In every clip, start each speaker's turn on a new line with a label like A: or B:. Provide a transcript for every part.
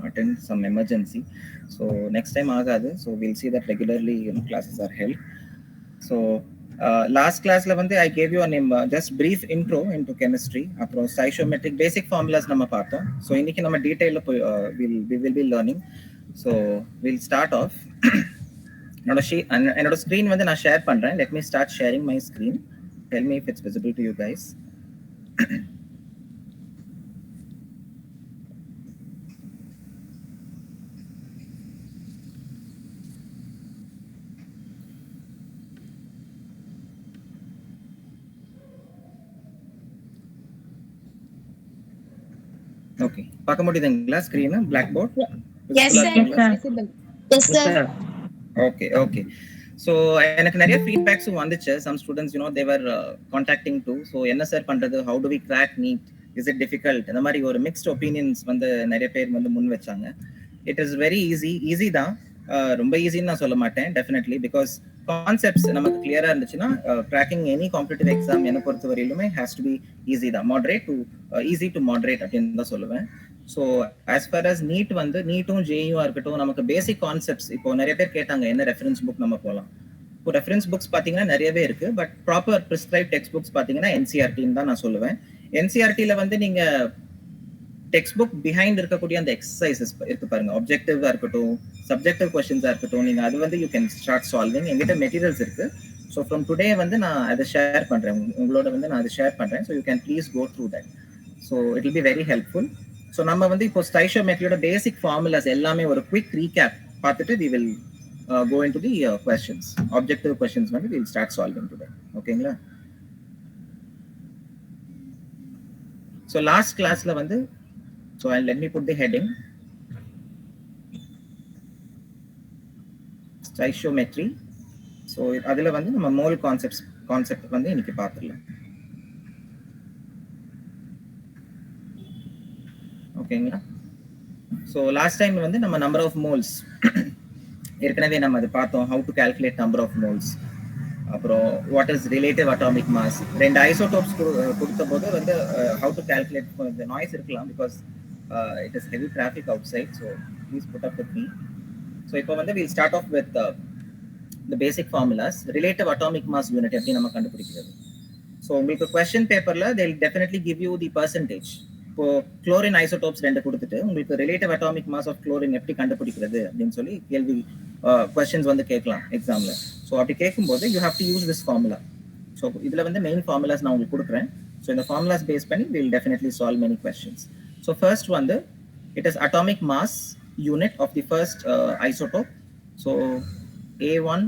A: attend some emergency. So next time agadu, so we'll see that regularly classes are held. So last class la வந்து I gave you a name, just brief intro into chemistry, அப்புறம் stoichiometric basic formulas நம்ம பார்த்தோம். So இன்னைக்கு நம்ம டீடைல்ல போய் we will be learning. So we'll start off. என்னோட screen வந்து நான் ஷேர் பண்றேன். Let me start sharing my screen. Tell me if it's visible to you guys. Okay, பார்க்க முடியுதுங்களா screen black board?
B: Yes sir. Yes sir.
A: Okay. So எனக்கு நிறைய feedbacks வந்துச்சு. Some students they were contacting too. So என்ன sir பண்றது, how do we crack NEET, is it difficult, இந்த மாதிரி ஒரு mixed opinions வந்து நிறைய பேர் வந்து முன் வச்சாங்க. It is very easy தான், ரொம்ப ஈஸின்னு நான் சொல்ல மாட்டேன் definitely, because கான்செப்ட்ஸ் நமக்கு கிளியரா இருந்துச்சுன்னா cracking any competitive exam என்ன பொறுத்த வரையிலுமே has to be easy தான், easy to moderate அப்படின்னு தான் சொல்லுவேன். So as far as NEET வந்து நீட்டும் ஜேயும் இருக்கட்டும், நமக்கு பேசிக் கான்செப்ட்ஸ் இப்போ நிறைய பேர் கேட்டாங்க என்ன ரெஃபரன்ஸ் புக் நம்ம போகலாம். இப்போ ரெஃபரன்ஸ் புக்ஸ் பார்த்தீங்கன்னா நிறையவே இருக்கு, but proper prescribe text books பார்த்தீங்கன்னா என்சிஆர்டின்னு தான் நான் சொல்லுவேன். என்சிஆர்டியில் வந்து நீங்க டெக்ஸ்ட் புக் பிஹைண்ட் இருக்கக்கூடிய அந்த எக்ஸசைசஸ் இருக்கு பாருங்க, ஆப்ஜெக்டிவா இருக்கட்டும், சப்ஜெக்டிவ் கொஸ்டின்ஸா இருக்கட்டும், நீங்க அது வந்து யூ கேன் ஸ்டார்ட் சால்விங். எங்கிட்ட மெட்டீரியல்ஸ் இருக்கு. ஸோ ஃப்ரம் டுடே வந்து நான் அதை ஷேர் பண்றேன் உங்களோட வந்து நான் அதை ஷேர் பண்றேன். So you can please go through that. So it will be very helpful. So நம்ம வந்து இப்போ ஸ்டைஷியோமெட்ரியோட பேசிக் ஃபார்முலாஸ் எல்லாமே ஒரு குவிக் ரீகேப் பார்த்துட்டு we will go into the questions, objective questions வந்து we will start solving today. ஓகேங்களா? So last கிளாஸ்ல வந்து so let me put the heading stoichiometry. So அதுல வந்து நம்ம மோல் கான்செப்ட் வந்து இன்னைக்கு பார்த்துடலாம். ஓகேங்களா? ஸோ லாஸ்ட் டைம் வந்து நம்ம நம்பர் ஆஃப் மோல்ஸ் ஏற்கனவே நம்ம அதை பார்த்தோம், how to calculate number of moles, அப்புறம் what is relative atomic mass, ரெண்டு ஐசோடோப்ஸ் கொடுத்த போது வந்து ஹவு டு கால்குலேட். இந்த நாய்ஸ் இருக்கலாம் because it is heavy traffic outside, so please put up with me. So இப்போ வந்து will start off with the basic formulas. Relative atomic mass unit எப்படி நம்ம கண்டுபிடிக்கிறது. ஸோ உங்களுக்கு கொஸ்டின் பேப்பர்ல they will definitely give you the percentage. இப்போ chlorine isotopes ரெண்டு கொடுத்துட்டு உங்களுக்கு relative atomic mass of chlorine எப்படி கண்டுபிடிக்கிறது அப்படின்னு சொல்லி கேள்வி கொஸ்டின்ஸ் வந்து கேட்கலாம் எக்ஸாம்ல. ஸோ அப்படி கேட்கும்போது you have to use this formula. So இதுல வந்து மெயின் ஃபார்முலாஸ் நான் உங்களுக்கு கொடுக்குறேன். ஸோ இந்த ஃபார்முலாஸ் பேஸ் பண்ணி will definitely solve many questions. So first வந்து it is atomic mass unit of the first isotope. So A1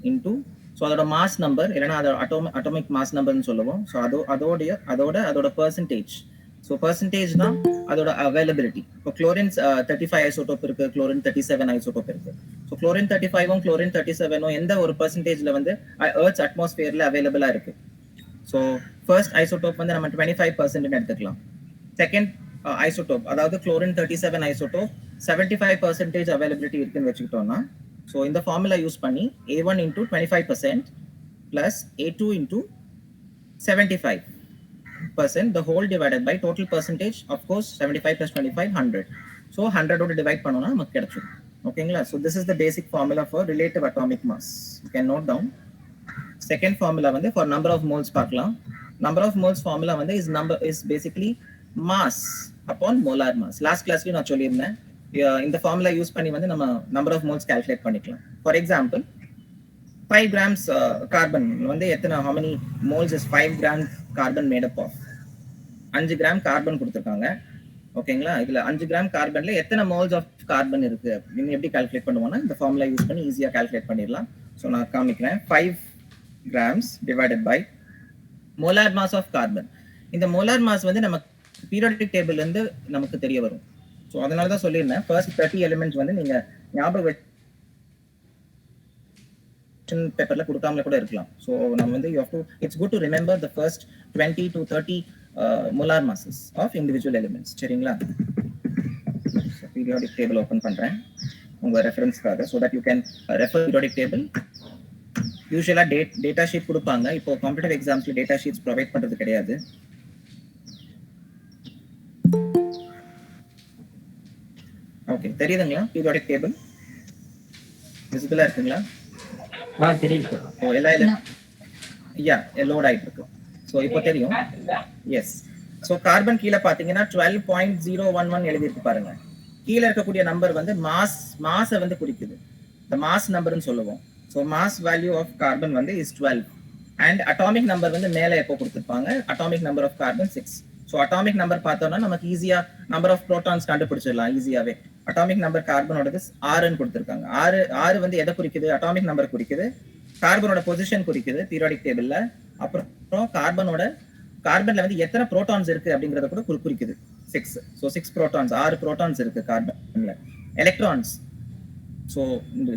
A: into, so அதோட mass number இல்லைன்னா அதோட அட்டாமிக் மாஸ் நம்பர்னு சொல்லுவோம். ஸோ அதோட பர்சன்டேஜ். ஸோ பர்சன்டேஜ்னா அதோட அவைலபிலிட்டி. இப்போ குளோரின் 35 ஐசோடோப் இருக்கு, குளோரின் 37 ஐசோடோப் இருக்கு. ஸோ குளோரின் 35ம் குளோரின் 37ம் எந்த ஒரு பர்சன்டேஜ்ல வந்து எர்த்ஸ் அட்மாஸ்பியர்ல அவைலபிளா இருக்கு. ஸோ ஃபர்ஸ்ட் ஐசோடோப் வந்து நம்ம 25% எடுத்துக்கலாம். செகண்ட் ஐசோடோப் அதாவது குளோரின் 37 ஐசோடோப் 75% அவைலபிலிட்டி இருக்குன்னு வச்சுக்கிட்டோம்னா, ஸோ இந்த ஃபார்முலா யூஸ் பண்ணி A1 into 25% plus A2 into 75%, the whole divided by total percentage, of course 75 plus 25 100. So 100 ஓட டிவைட் பண்ணோம்னா நமக்கு கிடைச்சிடும். ஓகேங்களா? So this is the basic formula for relative atomic mass. You can note down. Second formula வந்து for number of moles பார்க்கலாம். Number of moles formula வந்து is basically mass upon molar mass. Last classல நான் சொல்லியிருந்தேன், இந்த formula use பண்ணி வந்து நம்ம number of moles calculate பண்ணிக்கலாம். For example 5 grams carbon வந்து எத்தனை, how many moles is 5 grams carbon made up of? 5 gram carbon கொடுத்துருக்காங்க. ஓகேங்களா? இதுல 5 கிராம் கார்பன்ல எத்தனை மோல்ஸ் ஆஃப் கார்பன் இருக்கு அப்படின்னு எப்படி கால்குலேட் பண்ணுவோம்னா இந்த ஃபார்முலா யூஸ் பண்ணி ஈஸியா கால்குலேட் பண்ணிடலாம். ஸோ நான் காமிக்கிறேன். 5 grams divided by molar mass of carbon. இந்த molar mass வந்து நம்ம பீரியாடிக் டேபிள்ல இருந்து நமக்கு தெரிய வரும். ஸோ அதனால தான் சொல்லியிருந்தேன் ஃபர்ஸ்ட் 30 எலிமெண்ட்ஸ் வந்து நீங்க ஞாபகம் பேப்பர்ல கொடுக்காமல கூட இருக்கலாம். ஸோ நம்ம வந்து it's good to remember the first 20 to 30 molar masses of individual elements. சரிங்களா? பீரியாடிக் டேபிள் ஓபன் பண்றேன் உங்க ரெஃபரன்ஸ்க்காக, so that you can refer periodic table. யூசுவலா டேட்டா ஷீட் கொடுப்பாங்க. இப்போ காம்படிட்டிவ் எக்ஸாம்ஸ்ல டேட்டா ஷீட்ஸ் ப்ரொவைட் பண்றது கிடையாது. ஓகே, தெரியுதுங்களா பீரியாடிக் டேபிள்? விசிபிளா இருக்குங்களா?
C: தெரியுது சார்.
A: ஓ எல்லாம் லோட் ஆயிட்டு இருக்கு. ஸோ இப்போ தெரியும். எஸ். ஸோ கார்பன் கீழே பார்த்தீங்கன்னா 12.011 எழுதிருக்கு பாருங்க. கீழே இருக்கக்கூடிய நம்பர் வந்து மாஸை வந்து குறிக்குது. இந்த மாஸ் நம்பர்னு சொல்லுவோம். So mass value of carbon வந்து இஸ் 12 அண்ட் அட்டாமிக் நம்பர் வந்து மேலே எப்போ கொடுத்துருப்பாங்க, atomic number of carbon 6. So atomic number பார்த்தோம்னா நமக்கு ஈஸியா நம்பர் ஆஃப் ப்ரோட்டான்ஸ் கண்டுபிடிச்சிடலாம் ஈஸியாவே. அட்டாமிக் நம்பர் கார்பனோடது 6ன்னு கொடுத்துருக்காங்க. 6 வந்து எதை குறிக்குது? அட்டாமிக் நம்பர் குறிக்குது, கார்பனோட பொசிஷன் குறிக்குது பீரியாடிக் டேபிள்ல. அப்புறம் கார்பன்ல வந்து எத்தனை புரோட்டான்ஸ் இருக்கு அப்படிங்கறத கூட குறிக்குது 6. ஸோ 6 புரோட்டான்ஸ், 6 புரோட்டான்ஸ் இருக்கு கார்பன்ல. Electrons, so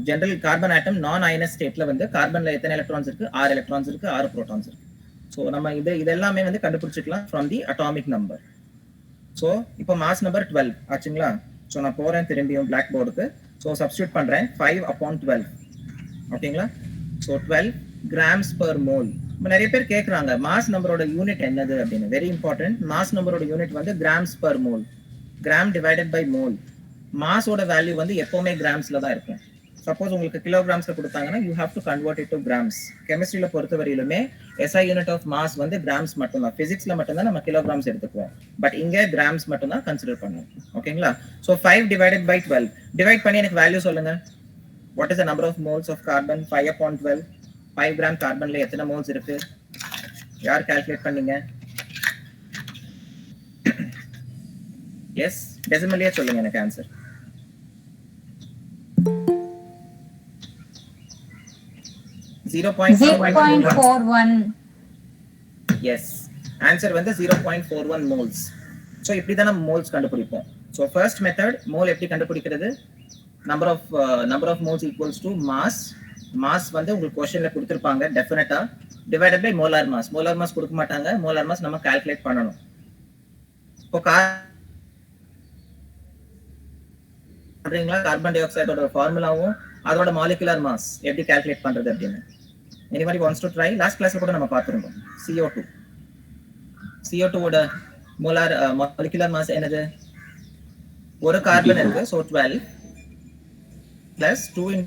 A: general carbon atom non ionised ஸ்டேட்ல வந்து கார்பன்ல எத்தனை எலக்ட்ரான்ஸ் இருக்கு? 6 எலக்ட்ரான்ஸ் இருக்கு, 6 புரோட்டான்ஸ் இருக்கு. ஸோ நம்ம இதெல்லாமே வந்து கண்டுபிடிச்சிக்கலாம் from the atomic number. So இப்போ மாஸ் நம்பர் 12 ஆச்சுங்களா? ஸோ நான் போறேன் திரும்பியும் பிளாக் போர்டுக்கு. ஸோ சப்ஸ்டியூட் பண்றேன் 5/12. ஓகேங்களா? So 12 grams per mole. இப்போ நிறைய பேர் கேட்குறாங்க மாஸ் நம்பரோட யூனிட் என்னது அப்படின்னு. Very important. மாஸ் நம்பரோட யூனிட் வந்து grams per mole, gram divided by mole. மாஸோட வேல்யூ வந்து எப்பவுமே கிராம்ஸ்ல தான் இருக்கும். சப்போஸ் உங்களுக்கு கிலோகிராம்ஸ்ல கொடுத்தாங்கன்னா you have to convert it to grams. கெமிஸ்ட்ரியில பொறுத்தவரையிலுமே SI யூனிட் ஆஃப் மாஸ் வந்து கிராம்ஸ் மட்டும் தான். பிசிக்ஸ்ல மட்டும் தான் நம்ம கிலோகிராம்ஸ் எடுத்துக்குவோம். பட் இங்க கிராம்ஸ் மட்டும் தான் கன்சிடர் பண்ணுவோம். ஓகேங்களா? ஸோ 5 டிவைடட் பை 12 டிவைட் பண்ணி எனக்கு வேல்யூ சொல்லுங்க. What is the number of moles of carbon? 5/12. 5 gram கார்பன்ல எத்தனை மோல்ஸ் இருக்கு? யார் கால்குலேட் பண்ணீங்க? எஸ், டெசிமலியே சொல்லுங்க எனக்கு ஆன்சர். எஸ், ஆன்சர் வந்து 0.41 மோல்ஸ். ஸோ இப்படி தான் நம்ம மோல்ஸ் கண்டுபிடிப்போம். ஸோ ஃபர்ஸ்ட் மெத்தட், மோல் எப்படி கண்டுபிடிக்கிறது? Number of moles equals to mass. Mass வந்து உங்களுக்கு क्वेश्चनல கொடுத்திருப்பாங்க டெஃபினட்டா, divided by molar mass. Molar mass கொடுக்க மாட்டாங்க, மோலார் மாஸ் நம்ம கால்குலேட் பண்ணணும். இப்போ கார்பன் டை ஆக்சைடோட ஃபார்முலாவும் அதோட மாலிகுலர் மாஸ் எப்படி கால்குலேட் பண்றது அப்படின்னு anybody wants to try? Last கிளாஸ்ல கூட நம்ம பார்த்திருந்தோம். CO2 ஓட மோலார் மாலிகுலர் மாஸ் என்னது? ஒரு கார்பன் இருக்கு, so 12 plus 2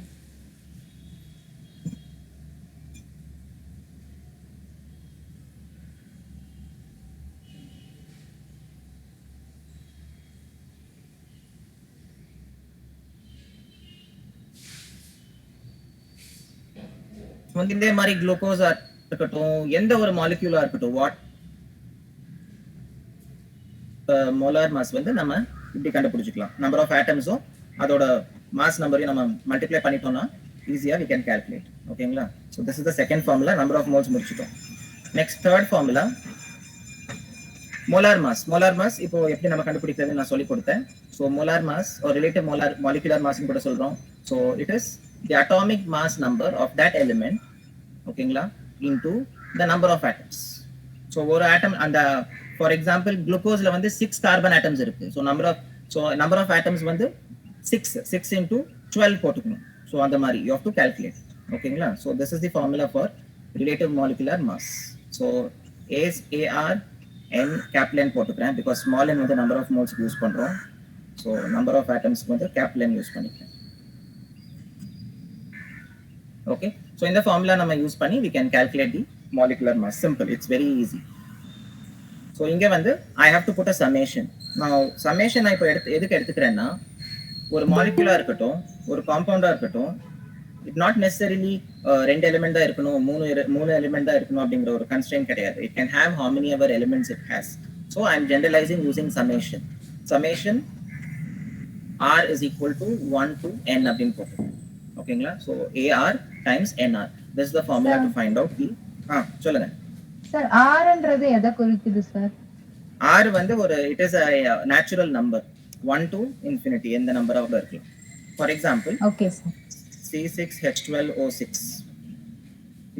A: வந்து இதே மாதிரி குளுக்கோஸா இருக்கட்டும், எந்த ஒரு மாலிக்யூலா இருக்கட்டும், வாட் மோலார் மாஸ் வந்து நம்ம இப்படி கண்டுபிடிச்சிக்கலாம். நம்பர் ஆஃப் ஆட்டம்ஸும் அதோட மாஸ் நம்பரையும் நம்ம மல்டிப்ளை பண்ணிட்டோம்னா ஈஸியா we can calculate. ஓகேங்களா? so this is the second formula. number of moles முடிச்சிட்டோம். next third formula, molar mass. molar mass இப்போ எப்படி நம்ம கண்டுபிடிக்கிறது நான் சொல்லி கொடுத்தேன். so molar mass or relative molecular mass னு கூட சொல்றோம். so it is the atomic mass number of that element, ஓகேங்களா, into the number of atoms. so ஒரு atom அந்த for example glucose ல வந்து 6 carbon atoms இருக்கு. so number of atoms வந்து 6 into 12 போட்டுக்கணும். so அந்த மாதிரி you have to calculate. ஓகேங்களா? so this is the formula for relative molecular mass. so is AR n capital N போட்டுக்கிறேன் because small n வந்து number of moles யூஸ் பண்றோம். so number of atoms வந்து capital N use பண்ணிக்கிறேன். okay, so இந்த formula நம்ம use பண்ணி we can calculate the molecular mass. simple, it's very easy. so இங்க வந்து I have to put a summation. now summation நான் இப்போ எதுக்கு எடுத்துக்கிறேன்னா, ஒரு மாலிகுலா இருக்கட்டும், ஒரு காம்பவுண்டா இருக்கட்டும், இட் நாட் நெசசரிலி 2 எலிமெண்ட் தான் இருக்கணும், 3 எலிமெண்ட் தான் இருக்கணும் அப்படிங்கிற ஒரு கன்ஸ்ட்ரெயின்ட் கிடையாது. It can have how many ever elements it has. so I am generalizing using summation. summation R is equal to 1 to n அப்படின்னு போட்டுருக்கோம். ஓகேங்களா? so AR times NR. this is the formula to find out the சொல்லுங்க
D: sir. R ன்றது எதை குறிக்குது sir?
A: R வந்து ஒரு it is a natural number 1 to infinity. எந்த நம்பரா கூட இருக்கலாம். for example,
D: okay sir,
A: C6H12O6.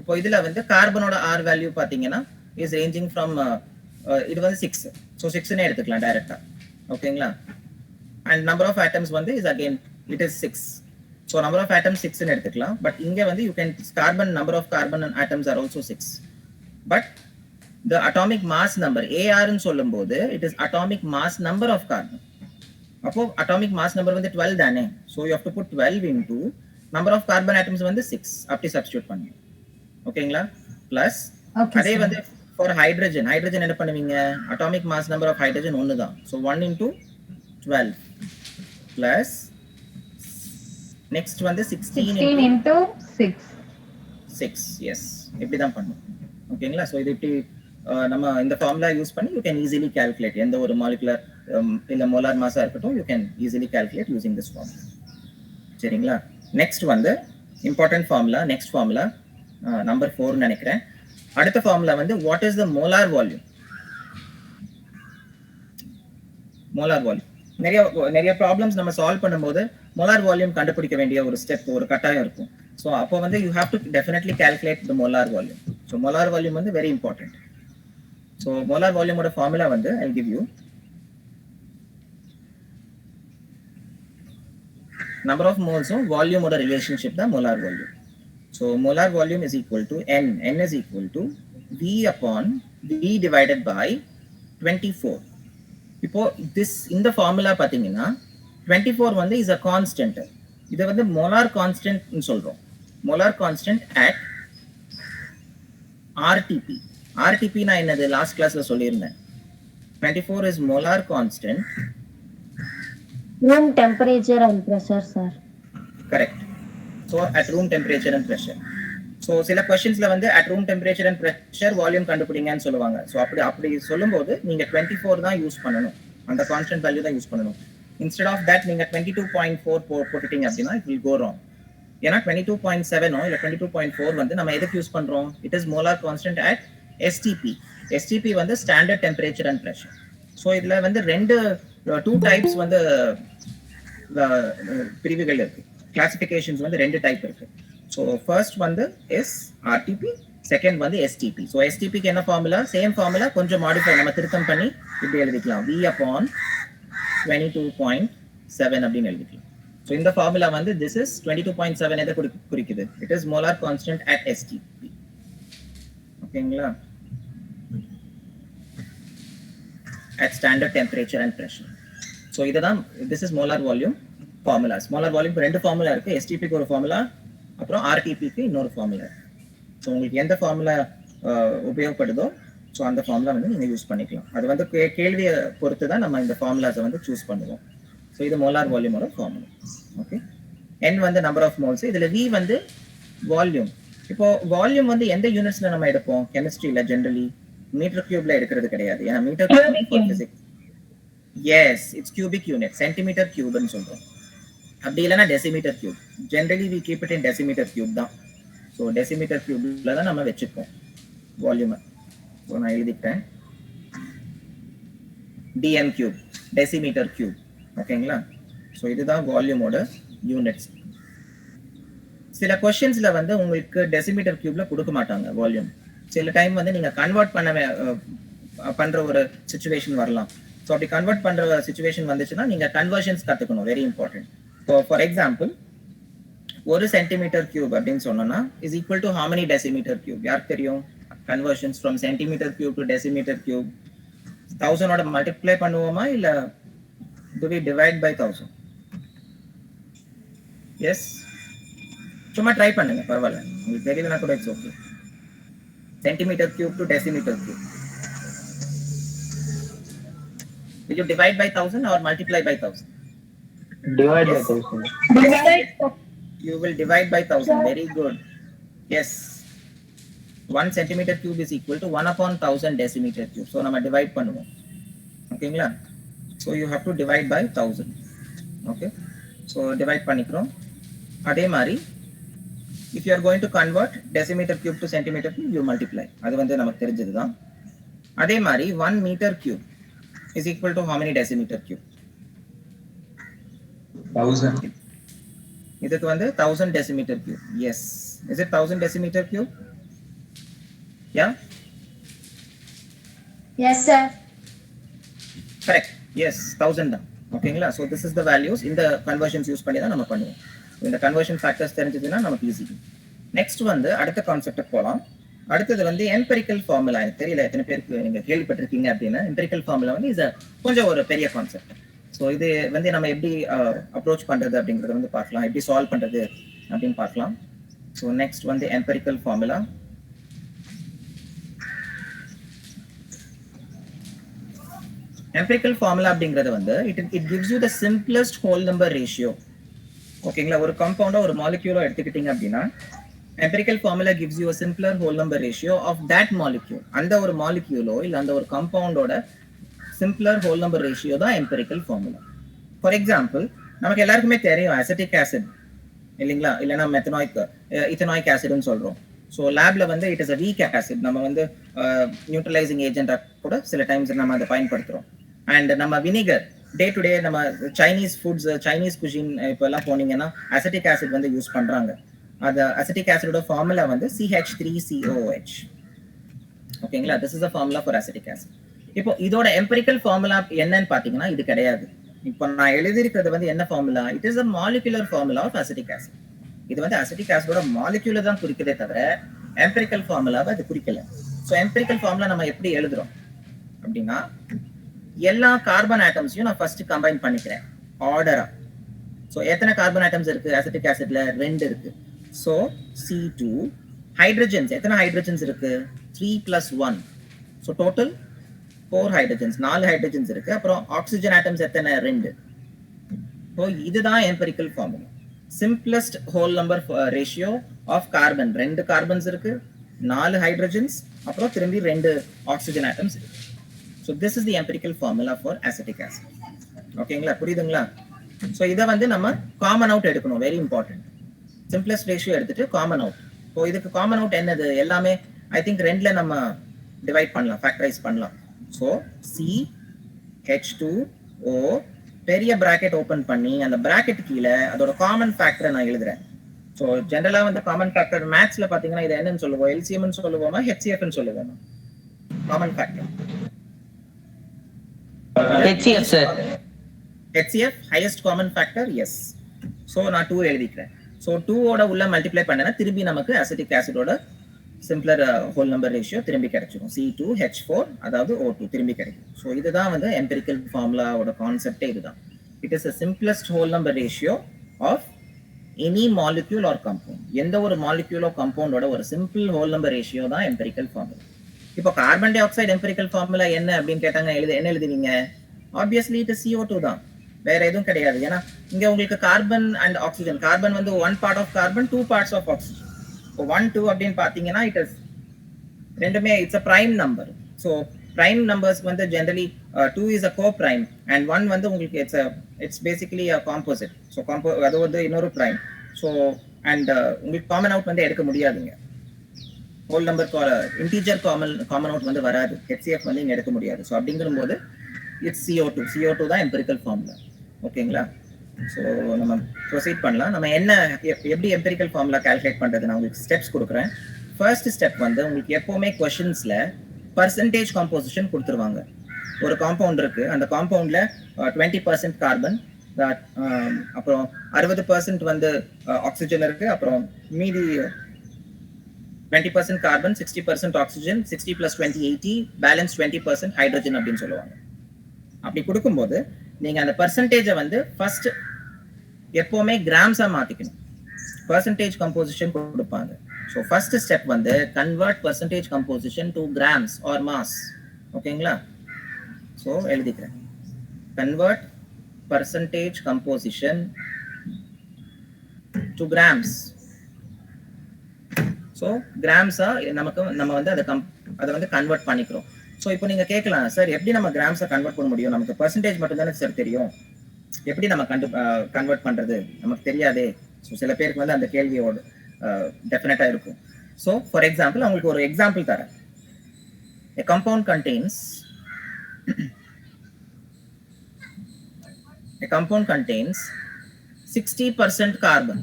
A: இப்போ இதுல வந்து கார்பனோட R வேல்யூ பாத்தீங்கன்னா is ranging from இது வந்து 6. so 6 னே எடுத்துக்கலாம் டைரக்டா. ஓகேங்களா? and number of atoms வந்து is again it is 6. so number of atoms 6 னு எடுத்துக்கலாம். பட் இங்க வந்து you can number of carbon atoms are also 6. but the atomic mass number AR ன்னு சொல்லும்போது it is atomic mass number of carbon. அப்போ atomic mass number வந்து 12 தானே. So you have to put 12 into number of carbon atoms வந்து 6 அப்படி substitute பண்ணுங்க. ஓகேங்களா? Plus
D: Okay,
A: அதே
D: sir.
A: வந்து ஃபார் ஹைட்ரஜன் என்ன பண்ணுவீங்க? Atomic mass number of hydrogen 1 தான். ஸோ 1 இன்டூ 12 பிளஸ் நெக்ஸ்ட் வந்து 16
D: into 6.
A: 6. எஸ், இப்படி தான் பண்ணும். ஓகேங்களா? ஸோ இது இப்படி நம்ம இந்த ஃபார்முலா யூஸ் பண்ணி யூ கேன் ஈஸிலி கால்குலேட் எந்த ஒரு மாலிகுலர் இல்லை மோலார் மாஸா இருக்கட்டும், you can easily calculate using this formula. சரிங்களா? நெக்ஸ்ட் வந்து important formula, next formula number 4 நினைக்கிறேன். அடுத்த ஃபார்முலா வந்து what is the molar volume. Molar volume நிறைய ப்ராப்ளம்ஸ் நம்ம சால்வ் பண்ணும்போது மோலார் வால்யூம் கண்டுபிடிக்க வேண்டிய ஒரு ஸ்டெப், ஒரு கட்டாயம் இருக்கும். ஸோ அப்போ வந்து you have to definitely calculate the molar volume. So molar volume வந்து வெரி இம்பார்ட்டன்ட். ஸோ மோலார் வால்யூமோட ஃபார்முலா வந்து I give you number of moles volume oda relationship da molar volume. So molar volume is equal to n is equal to v upon v divided by 24. இப்போ this இந்த formula பாத்தீங்கன்னா 24 வந்து is a constant. இத வந்து molar constant னு சொல்றோம். molar constant at RTP. RTP நான் என்னது லாஸ்ட் கிளாஸ்ல சொல்லியிருந்தேன். 24 is molar constant
B: room temperature and pressure, sir.
A: Correct. So at room temperature and pressure. So சில क्वेश्चंसல வந்து at room temperature and pressure volume கண்டுபிடிங்கன்னு சொல்லுவாங்க. சோ அப்படி சொல்லும்போது நீங்க 24 தான் யூஸ் பண்ணனும். அந்த கான்ஸ்டன்ட் வேல்யூ தான் யூஸ் பண்ணனும். Instead of that நீங்க 22.4 போட்டுட்டீங்க அப்படினா it will go wrong. ஏனா 22.7 இல்ல 22.4 வந்து நம்ம எதுக்கு யூஸ் பண்றோம்? It is molar constant at STP. STP வந்து standard temperature and pressure. So இதுல வந்து two types வந்து பிரிவுகள் இருக்கு. கிளாசிஃபிகேஷன்ஸ் வந்து ரெண்டு டைப் இருக்கு. ஸோ ஃபர்ஸ்ட் வந்து RTP, செகண்ட் வந்து STP. ஸோ STPக்கு என்ன ஃபார்முலா? சேம் ஃபார்முலா, கொஞ்சம் மாடிஃபை நம்ம திருத்தம் பண்ணி இப்படி எழுதிக்கலாம். V upon 22.7 அப்படின்னு எழுதிக்கலாம். ஸோ இந்த ஃபார்முலா வந்து this is 22.7 எதை குறிக்குது? It is molar constant at STP. ஓகேங்களா? at standard temperature and pressure. So இதுதான் this is molar volume formulas. molar volume ரெண்டு ஃபார்முலா இருக்கு. STP க்கு ஒரு ஃபார்முலா, அப்புறம் RTP க்கு இன்னொரு ஃபார்முலா. ஸோ உங்களுக்கு எந்த ஃபார்முலா உபயோகப்படுதோ ஸோ அந்த ஃபார்முலா வந்து நீங்க யூஸ் பண்ணிக்கலாம். அது வந்து கேள்வியை பொறுத்து தான் நம்ம இந்த ஃபார்முலாஸை வந்து சூஸ் பண்ணுவோம். ஸோ இது மோலார் வால்யூமோட ஃபார்முலா. ஓகே. N வந்து நம்பர் ஆஃப் மோல்ஸ். இதுல V வந்து வால்யூம். இப்போ வால்யூம் வந்து எந்த யூனிட்ஸ்ல நம்ம எடுப்போம்? கெமிஸ்ட்ரியில ஜெனரலி மீட்டர் கியூப்ல எடுக்கிறது கிடையாது. ஏன்னா metre cube physics. Yes, it's cubic unit, centimetre கியூப்னு சொல்றோம். அப்படி இல்லைன்னா decimetre cube. Generally we keep it in decimetre cube தான். ஸோ டெசிமீட்டர் கியூப்ல தான் நம்ம வச்சுப்போம் வால்யூமை. ஸோ நான் எழுதிட்டேன் DM கியூப், டெசிமீட்டர் கியூப். ஓகேங்களா? ஸோ இதுதான் வால்யூமோட யூனிட்ஸ். சில கொஸ்டின்ஸ்ல வந்து உங்களுக்கு டெசிமீட்டர் கியூப்ல கொடுக்க மாட்டாங்க வால்யூம். சில டைம் வந்து நீங்க கன்வெர்ட் பண்ற ஒரு சிச்சுவேஷன் வரலாம். ஸோ அப்படி கன்வெர்ட் பண்ற சிச்சுவேஷன் வந்துச்சுன்னா நீங்க கன்வர்ஷன்ஸ் கத்துக்கணும். Very important. So for example, ஒரு சென்டிமீட்டர் கியூப் அப்படின்னு சொன்னோம்னா is equal to how many decimetre cube? யாருக்கு தெரியும்? Conversions from centimetre cube to decimetre cube 1000 multiply பண்ணுவோமா இல்ல do we divide by 1000? Yes, சும்மா ட்ரை பண்ணுங்க, பரவாயில்ல. உங்களுக்கு தெரியலனா கூட it's okay. Centimetre cube to decimetre cube. Will you divide by 1000 or multiply by 1000?
C: Divide by
A: Yes.
C: 1000.
A: You will divide by 1000. Very good. Yes. 1 centimeter cube is equal to 1 upon 1000 decimeter cube. So நம்ம divide பண்ணுவோம். ஓகேங்களா? So you have to divide by 1000. Okay. So divide பண்ணிக்கிறோம். அதே மாதிரி if you are going to convert decimeter cube to centimeter cube, you multiply. அது வந்து நமக்கு தெரிஞ்சதுதான். அதே மாதிரி 1 meter cube is equal to how many decimeter cube?
C: 1000.
A: இதுக்கு வந்து 1000 decimeter cube. Yes. Is it 1000 decimeter cube? Yeah?
B: Yes, sir.
A: Correct. Yes, 1000 தான். ஓகேங்களா? So this is the values. இந்த conversions யூஸ் பண்ணி தான் நம்ம பண்ணுவோம். இந்த conversion factors தெரிஞ்சதுன்னா நமக்கு ஈஸி. நெக்ஸ்ட் வந்து அடுத்த கான்செப்ட் போலாம். அடுத்தது வந்து எம்பெரிக்கல் ஃபார்முலா. எனக்கு தெரியல எத்தனை பேருக்கு நீங்க கேள்விப்பட்டிருக்கீங்க அப்படின்னா எம்பெரிக்கல் ஃபார்முலா வந்து கொஞ்சம் ஒரு பெரிய கான்செப்ட். ஸோ இது வந்து நம்ம எப்படி அப்ரோச் பண்றது அப்படிங்கறத வந்து பார்க்கலாம், எப்படி சால்வ் பண்றது அப்படின்னு பார்க்கலாம். ஸோ நெக்ஸ்ட் வந்து எம்பரிக்கல் ஃபார்முலா. எம்பரிக்கல் ஃபார்முலா அப்படிங்கிறது வந்து it gives you the simplest whole number ratio. ஓகேங்களா, ஒரு காம்பவுண்டோ ஒரு மாலிக்யூலோ எடுத்துக்கிட்டீங்க அப்படின்னா empirical formula gives you a simpler whole number ratio of that molecule. அந்த ஒரு மாலிக்யூலோ இல்ல அந்த ஒரு காம்பவுண்டோட சிம்பிளர் ஹோல் நம்பர் ரேஷியோ தான் எம்பரிக்கல் ஃபார்முலா. ஃபார் எக்ஸாம்பிள், நமக்கு எல்லாருக்குமே தெரியும் அசிட்டிக் ஆசிட் இல்லைங்களா, இல்லைன்னா மெத்தனாயிக் இத்தனாயிக் ஆசிட்னு சொல்றோம். ஸோ லேப்ல வந்து it is a week acid. நம்ம வந்து நியூட்ரலைசிங் ஏஜென்டா கூட சில டைம்ஸ் நம்ம அதை பயன்படுத்துறோம். அண்ட் நம்ம வினிகர் டே டு டே நம்ம சைனீஸ் ஃபுட்ஸ், சைனீஸ் குசின் இப்போ எல்லாம் போனீங்கன்னா அசிட்டிக் ஆசிட் வந்து யூஸ் பண்றாங்க. அந்த அசிட்டிக் ஆசிடோட ஃபார்முலா வந்து CH3COOH. ஓகேங்களா, this is the formula for acetic acid. இப்போ இதோட எம்பரிக்கல் ஃபார்முலா என்னன்னு பாத்தீங்கன்னா இது கிடையாது. இப்போ நான் எழுதியிருக்கிறது வந்து என்ன formula, it is a molecular formula of acetic acid. இது வந்து அசிட்டிக் ஆசிடோட மாலிகுலர் தான் குறிக்கிறதே தவிர எம்பரிக்கல் ஃபார்முலாவை அது குறிக்கல. ஸோ எம்பரிக்கல் ஃபார்முலா நம்ம எப்படி எழுதுறோம் அப்படின்னா, எல்லா கார்பன் ஆட்டம்ஸையும் நான் ஃபர்ஸ்ட் கம்பைன் பண்ணிக்கிறேன் ஆர்டரா. ஸோ எத்தனை கார்பன் ஆட்டம்ஸ் இருக்கு அசிட்டிக் ஆசிட்ல? 2 இருக்கு. ஸோ C2 ஹைட்ரஜன்ஸ், எத்தனை ஹைட்ரஜன்ஸ் இருக்கு? 3 + 1. ஸோ டோட்டல் 4 ஹைட்ரஜன்ஸ், 4 ஹைட்ரஜன்ஸ் இருக்கு. அப்புறம் ஆக்சிஜன் ஆட்டம்ஸ் எத்தனை? 2. ஸோ இதுதான் empirical formula. Simplest whole number ratio of carbon. 2 carbons இருக்கு, 4 ஹைட்ரஜன்ஸ், அப்புறம் திரும்பி 2 ஆக்சிஜன் ஆட்டம்ஸ் இருக்கு. So this is the empirical formula for acetic acid. ஓகேங்களா, புரியுதுங்களா? ஸோ இதை வந்து நம்ம காமன் அவுட் எடுக்கணும், வெரி இம்பார்ட்டன்ட். சிம்பிளஸ்ட் ரேஷியோ எடுத்துட்டு காமன் அவுட். ஸோ இதுக்கு காமன் அவுட் என்னது? எல்லாமே ஐ திங்க் 2ல நம்ம டிவைட் பண்ணலாம், ஃபேக்டரைஸ் பண்ணலாம். ஸோ CH2O பெரிய பிராக்கெட் ஓபன் பண்ணி அந்த பிராக்கெட் கீழே அதோட காமன் ஃபேக்டரை நான் எழுதுறேன். ஸோ ஜென்ரலா வந்து காமன் ஃபேக்டர் மேத்ஸ்ல பாத்தீங்கன்னா இது என்னன்னு சொல்லுவோம்? LCM சொல்லுவோமா, HCF சொல்லுவோமா? Common factor
C: HCF sir.
A: HCF highest common factor. Yes. So நான் 2 எழுதிக்கிறேன். ஸோ 2 ஓட உள்ள மல்டிப்ளை பண்ணனா திரும்பி நமக்கு அசிட்டிக் ஆசிடோட சிம்பிளர் ஹோல் நம்பர் ரேஷியோ திரும்பி கிடைச்சிடும். C2H4 அதாவது O2 திரும்பி கிடைக்கும். ஸோ இதுதான் வந்து எம்பரிக்கல் ஃபார்முலாவோட கான்செப்டே இதுதான். It is a simplest whole number ratio of any molecule or compound. எந்த ஒரு மாலிக்யூலோ கம்பவுண்டோட ஒரு சிம்பிள் ஹோல் நம்பர் ரேஷியோ தான் எம்பரிக்கல் ஃபார்முலா. இப்போ carbon dioxide empirical formula என்ன அப்படின்னு கேட்டாங்க, என்ன எழுதுவீங்க? ஆப்வியஸ்லி இட் இஸ் CO2 தான், வேற எதுவும் கிடையாது. ஏன்னா இங்க உங்களுக்கு கார்பன் அண்ட் ஆக்சிஜன், கார்பன் வந்து 1 part of carbon, 2 parts of oxygen. 1 2 அப்படின்னு பாத்தீங்கன்னா இட் இஸ் ரெண்டுமே it's a prime number. So prime numbers வந்து generally 2 is a co prime and 1 வந்து உங்களுக்கு it's basically a composite. So அது வந்து இன்னொரு பிரைம். ஸோ அண்ட் உங்களுக்கு காமன் அவுட் வந்து எடுக்க முடியாதுங்க. Whole number integer common out வந்து வராது. HCF வந்து இங்க எடுக்க முடியாது. ஸோ அப்படிங்கும்போது இட்ஸ் CO2 தான் எம்பரிக்கல் ஃபார்முலா. ஓகேங்களா, ஸோ நம்ம ப்ரொசீட் பண்ணலாம். நம்ம என்ன எப்படி எம்பரிக்கல் ஃபார்முலா கால்குலேட் பண்றது நான் உங்களுக்கு ஸ்டெப்ஸ் கொடுக்குறேன். ஃபர்ஸ்ட் ஸ்டெப் வந்து உங்களுக்கு எப்பவுமே கொஸ்டின்ஸ்ல பர்சன்டேஜ் காம்போசிஷன் கொடுத்துருவாங்க. ஒரு காம்பவுண்ட் இருக்கு, அந்த காம்பவுண்ட்ல 20% கார்பன், அப்புறம் 60% வந்து ஆக்சிஜன் இருக்கு, அப்புறம் மீதி 20% கார்பன், 60% ஆக்சிஜன், 60 + 20 80, பேலன்ஸ் 20% ஹைட்ரஜன் அப்படின்னு சொல்லுவாங்க. அப்படி கொடுக்கும்போது நீங்க அந்த பர்சன்டேஜை வந்து ஃபர்ஸ்ட் எப்பவுமே கிராம்ஸா மாத்திக்கணும். பர்சன்டேஜ் கம்போசிஷன் கொடுப்பாங்க. ஸோ ஃபர்ஸ்ட் ஸ்டெப் வந்து convert percentage composition to grams or mass. ஓகேங்களா, ஸோ எழுதிக்கிறேன், convert percentage composition to grams. So கிராம்ஸா நம்ம வந்து அதை வந்து கன்வெர்ட் பண்ணிக்கிறோம். ஸோ இப்போ நீங்க கேட்கலாம், சார் எப்படி நம்ம கிராம்ஸை கன்வெர்ட் பண்ண முடியும்? நமக்கு பர்சன்டேஜ் மட்டும் தானே சார் தெரியும், எப்படி நம்ம கன்வெர்ட் பண்றது? நமக்கு தெரியாதே. ஸோ சில பேருக்கு வந்து அந்த கேள்வியோட டெஃபினட்டா இருக்கும். ஸோ ஃபார் எக்ஸாம்பிள் உங்களுக்கு ஒரு எக்ஸாம்பிள் தரேன். A compound contains 60% carbon,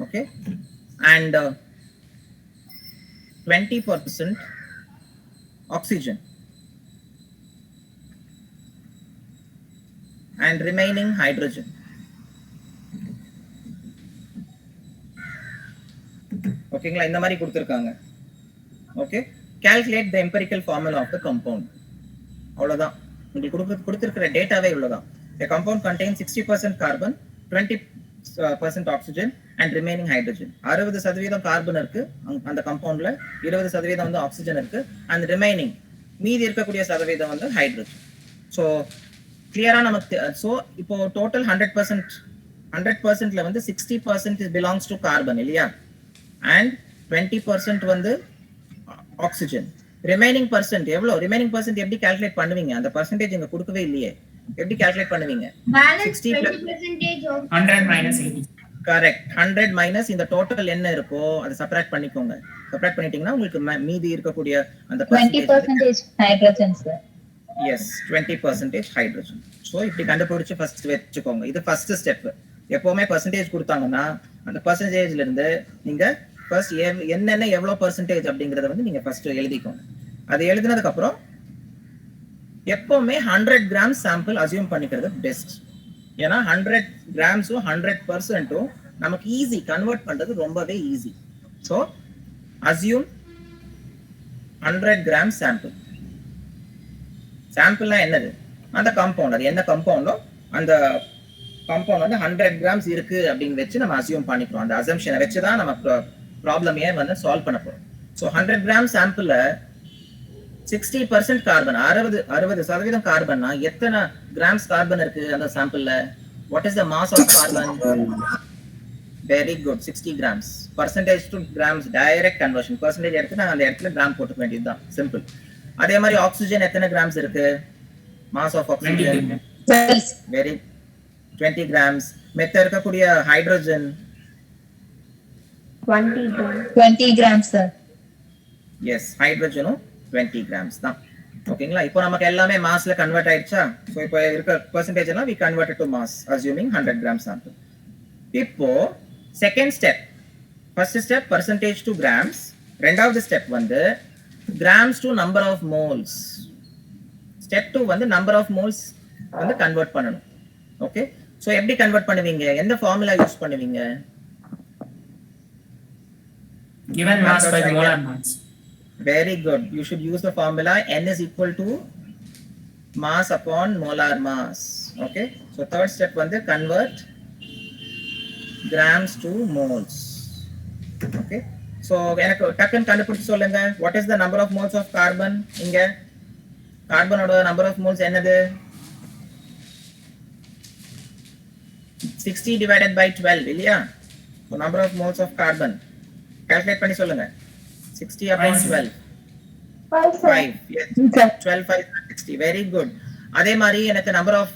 A: okay, and 20% oxygen, and remaining hydrogen. ஓகேங்களா, இந்த மாதிரி கொடுத்துருக்காங்க. Okay, calculate the empirical formula of the compound. அவ்வளவுதான். உங்களுக்கு கொடுத்திருக்கிற டேட்டாவே இவ்வளவுதான். A compound contains 60% carbon, 20% oxygen and remaining hydrogen. 60% carbon இருக்கு அந்த கம்பவுண்ட்ல, 20% வந்து ஆக்சிஜன் இருக்கு, and remaining மீதி இருக்கக்கூடிய சதவீதம் வந்து ஹைட்ரஜன். ஸோ கிளியரா நமக்கு, ஸோ இப்போ டோட்டல் 100%ல வந்து 60% பிலாங்ஸ் டு கார்பன் இல்லையா, அண்ட் 20% வந்து ஆக்சிஜன். ரிமைனிங் பர்சன்ட் எவ்வளோ? ரிமைனிங் பர்சன்ட் எப்படி கால்குலேட் பண்ணுவீங்க? அந்த பர்சன்டேஜ் இங்க கொடுக்கவே இல்லையே, எப்படி கால்குலேட் பண்ணுவீங்க? 60
E: 100 minus 80.
A: கரெக்ட். 100 மைனஸ் இந்த டோட்டல் என்ன இருக்கோ அதை சப்ராக்ட் பண்ணிக்கோங்க. சப்ராக்ட் பண்ணிட்டீங்கன்னா உங்களுக்கு மீதி இருக்கக்கூடிய அந்த
D: 20% hydrogen, sir.
A: Yes, 20% hydrogen. So இப்படி கண்டுபிடிச்சு ஃபர்ஸ்ட் வச்சுக்கோங்க. இது ஃபர்ஸ்ட் ஸ்டெப். எப்பவுமே பர்சன்டேஜ் கொடுத்தாங்கன்னா அந்த பர்சன்டேஜ்ல இருந்து நீங்க ஃபர்ஸ்ட் என்னென்ன எவ்வளோ பர்சன்டேஜ் அப்படிங்கறத வந்து நீங்க ஃபர்ஸ்ட் எழுதிக்கோங்க. அது எழுதினதுக்கு அப்புறம் எப்பவுமே 100 கிராம் சாம்பிள் அசியூம் பண்ணிக்கிறது பெஸ்ட். ஏன்னா 100 கிராம்ஸும் 100%ம் நமக்கு ஈஸி, கன்வெர்ட் பண்றது ரொம்பவே easy. So assume 100 gram sample. சாம்பிள்னா என்னது? அந்த காம்பவுண்ட், அது என்ன காம்பவுண்டோ அந்த காம்பவுண்ட் வந்து 100 கிராம்ஸ் இருக்கு அப்படின்னு வச்சு நம்ம அசியூம் பண்ணிக்கிறோம். அந்த அசம்ஷனை வச்சு தான் நம்ம ப்ராப்ளமே வந்து சால்வ் பண்ண போறோம். ஸோ 100 கிராம் சாம்பிள்ல 60% கார்பன், 60% கார்பன்னா எத்தனை கிராம்ஸ் கார்பன் இருக்கு அந்த சாம்பிள்ல? What is the mass of carbon? Very good, 60 grams. Percentage to grams direct conversion. Percentage எடுத்து நான் அந்த இடத்துல கிராம் போட்டுக்க வேண்டியதுதான், சிம்பிள். அதே மாதிரி ஆக்சிஜன் எத்தனை கிராம்ஸ் இருக்கு? Mass of oxygen very 20 grams. மெத்த இருக்கக்கூடிய ஹைட்ரோஜன்
D: 20 grams, sir.
A: எஸ், ஹைட்ரோஜனும் 20 கிராம்ஸ் தான். ஓகேங்களா? இப்போ நமக்கு எல்லாமே மாஸ்ல கன்வெர்ட் ஆயிடுச்சா? ஸோ இப்போ இருக்க பர்சன்டேஜ் எல்லாம் we converted to mass assuming 100 gram sample. இப்போ second step, first step percentage to grams, ரெண்டாவது ஸ்டெப் வந்து grams to number of moles. Step 2 வந்து நம்பர் ஆஃப் மோல்ஸ் வந்து கன்வெர்ட் பண்ணணும். ஓகே, ஸோ எப்படி கன்வெர்ட் பண்ணுவீங்க? எந்த ஃபார்முலா யூஸ் பண்ணுவீங்க?
E: Given mass by molar mass.
A: Very good. You should use the formula N is equal to mass upon molar mass. Okay. So third step வந்து convert grams to moles. Okay. So எனக்கு டக்குன்னு கண்டுபிடிச்சு சொல்லுங்க. What is the number of moles of carbon? இங்க கார்பனோட number of moles என்னது? 60 divided by 12 இல்லையா? So number of moles of carbon. Calculate பண்ணி சொல்லுங்க. 60 upon 12. 5. Yes. 12 5 60. Very good. அதே மாதிரி எனக்கு number of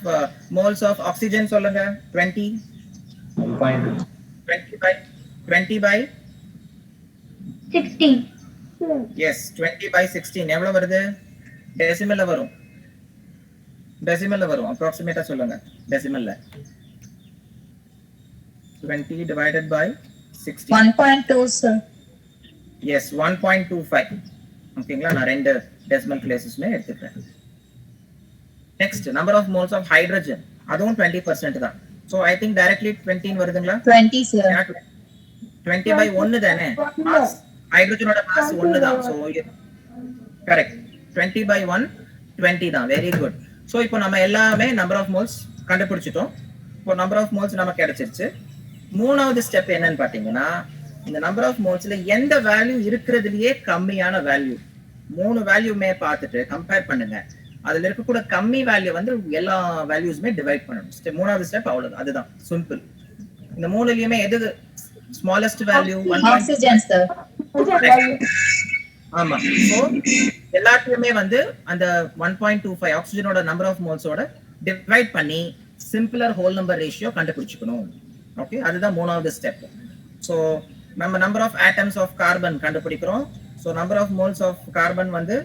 A: moles of oxygen சொல்லுங்க. 20. 20 by
B: 16.
A: yes, 20 by 16 எவ்வளவு வருது? டெசிமல்ல வரும். டெசிமல்ல வரும். அப்ராக்ஸிமேட்டா சொல்லுங்க. டெசிமல்ல 20 divided by 16.
D: 1.2, sir.
A: yes, 1.25. ஓகேங்களா? நான் ரெண்டு டெசிமல் பிளேசஸ்மே எடுத்துக்கிறேன். Next number of moles of hydrogen, அதுவும் 20% தான். சோ ஐ திங்க் டைரக்ட்லி 20 வருதுங்களா?
D: 20, sir.
A: 20 by 1 தானே மாஸ். ஹைட்ரஜனோட மாஸ் 1 தான். So correct. 20 by 1 20 தான். Very good. சோ இப்போ நம்ம எல்லாமே நம்பர் ஆஃப் மோல்ஸ் கண்டுபிடிச்சிட்டோம். இப்போ நம்பர் ஆஃப் மோல்ஸ் நமக்கு கிடைச்சிருச்சு. மூணாவது ஸ்டெப் என்னன்னு பாத்தீங்கன்னா, இந்த நம்பர் ஆஃப் மோல்ஸ்ல எந்த வேல்யூ இருக்கிறதுலயே கம்மியான வேல்யூ, மூணு வேல்யூமே பார்த்துட்டு கம்பேர் பண்ணுங்க. அதுல இருக்கக்கூடிய கம்மி வேல்யூ வந்து எல்லா வேல்யூஸ்மே டிவைட் பண்ணணும். மூணாவது ஸ்டெப் அவ்வளவுதான், அதுதான் சிம்பிள். இந்த மூணுலயுமே எது ஸ்மாலஸ்ட் வேல்யூ?
D: Oxygen, sir.
A: ஆமா. சோ எல்லாத்தையுமே வந்து அந்த 1.25 ஆக்சிஜனோட நம்பர் ஆஃப் மோல்ஸோட டிவைட் பண்ணி சிம்பிளர் ஹோல் நம்பர் ரேஷியோ கண்டுபிடிச்சுக்கணும். ஓகே, அதுதான் மூணாவது ஸ்டெப். சோ நம்ம number of atoms of carbon கண்டுபிடிக்கிறோம். So number of moles of carbon வந்து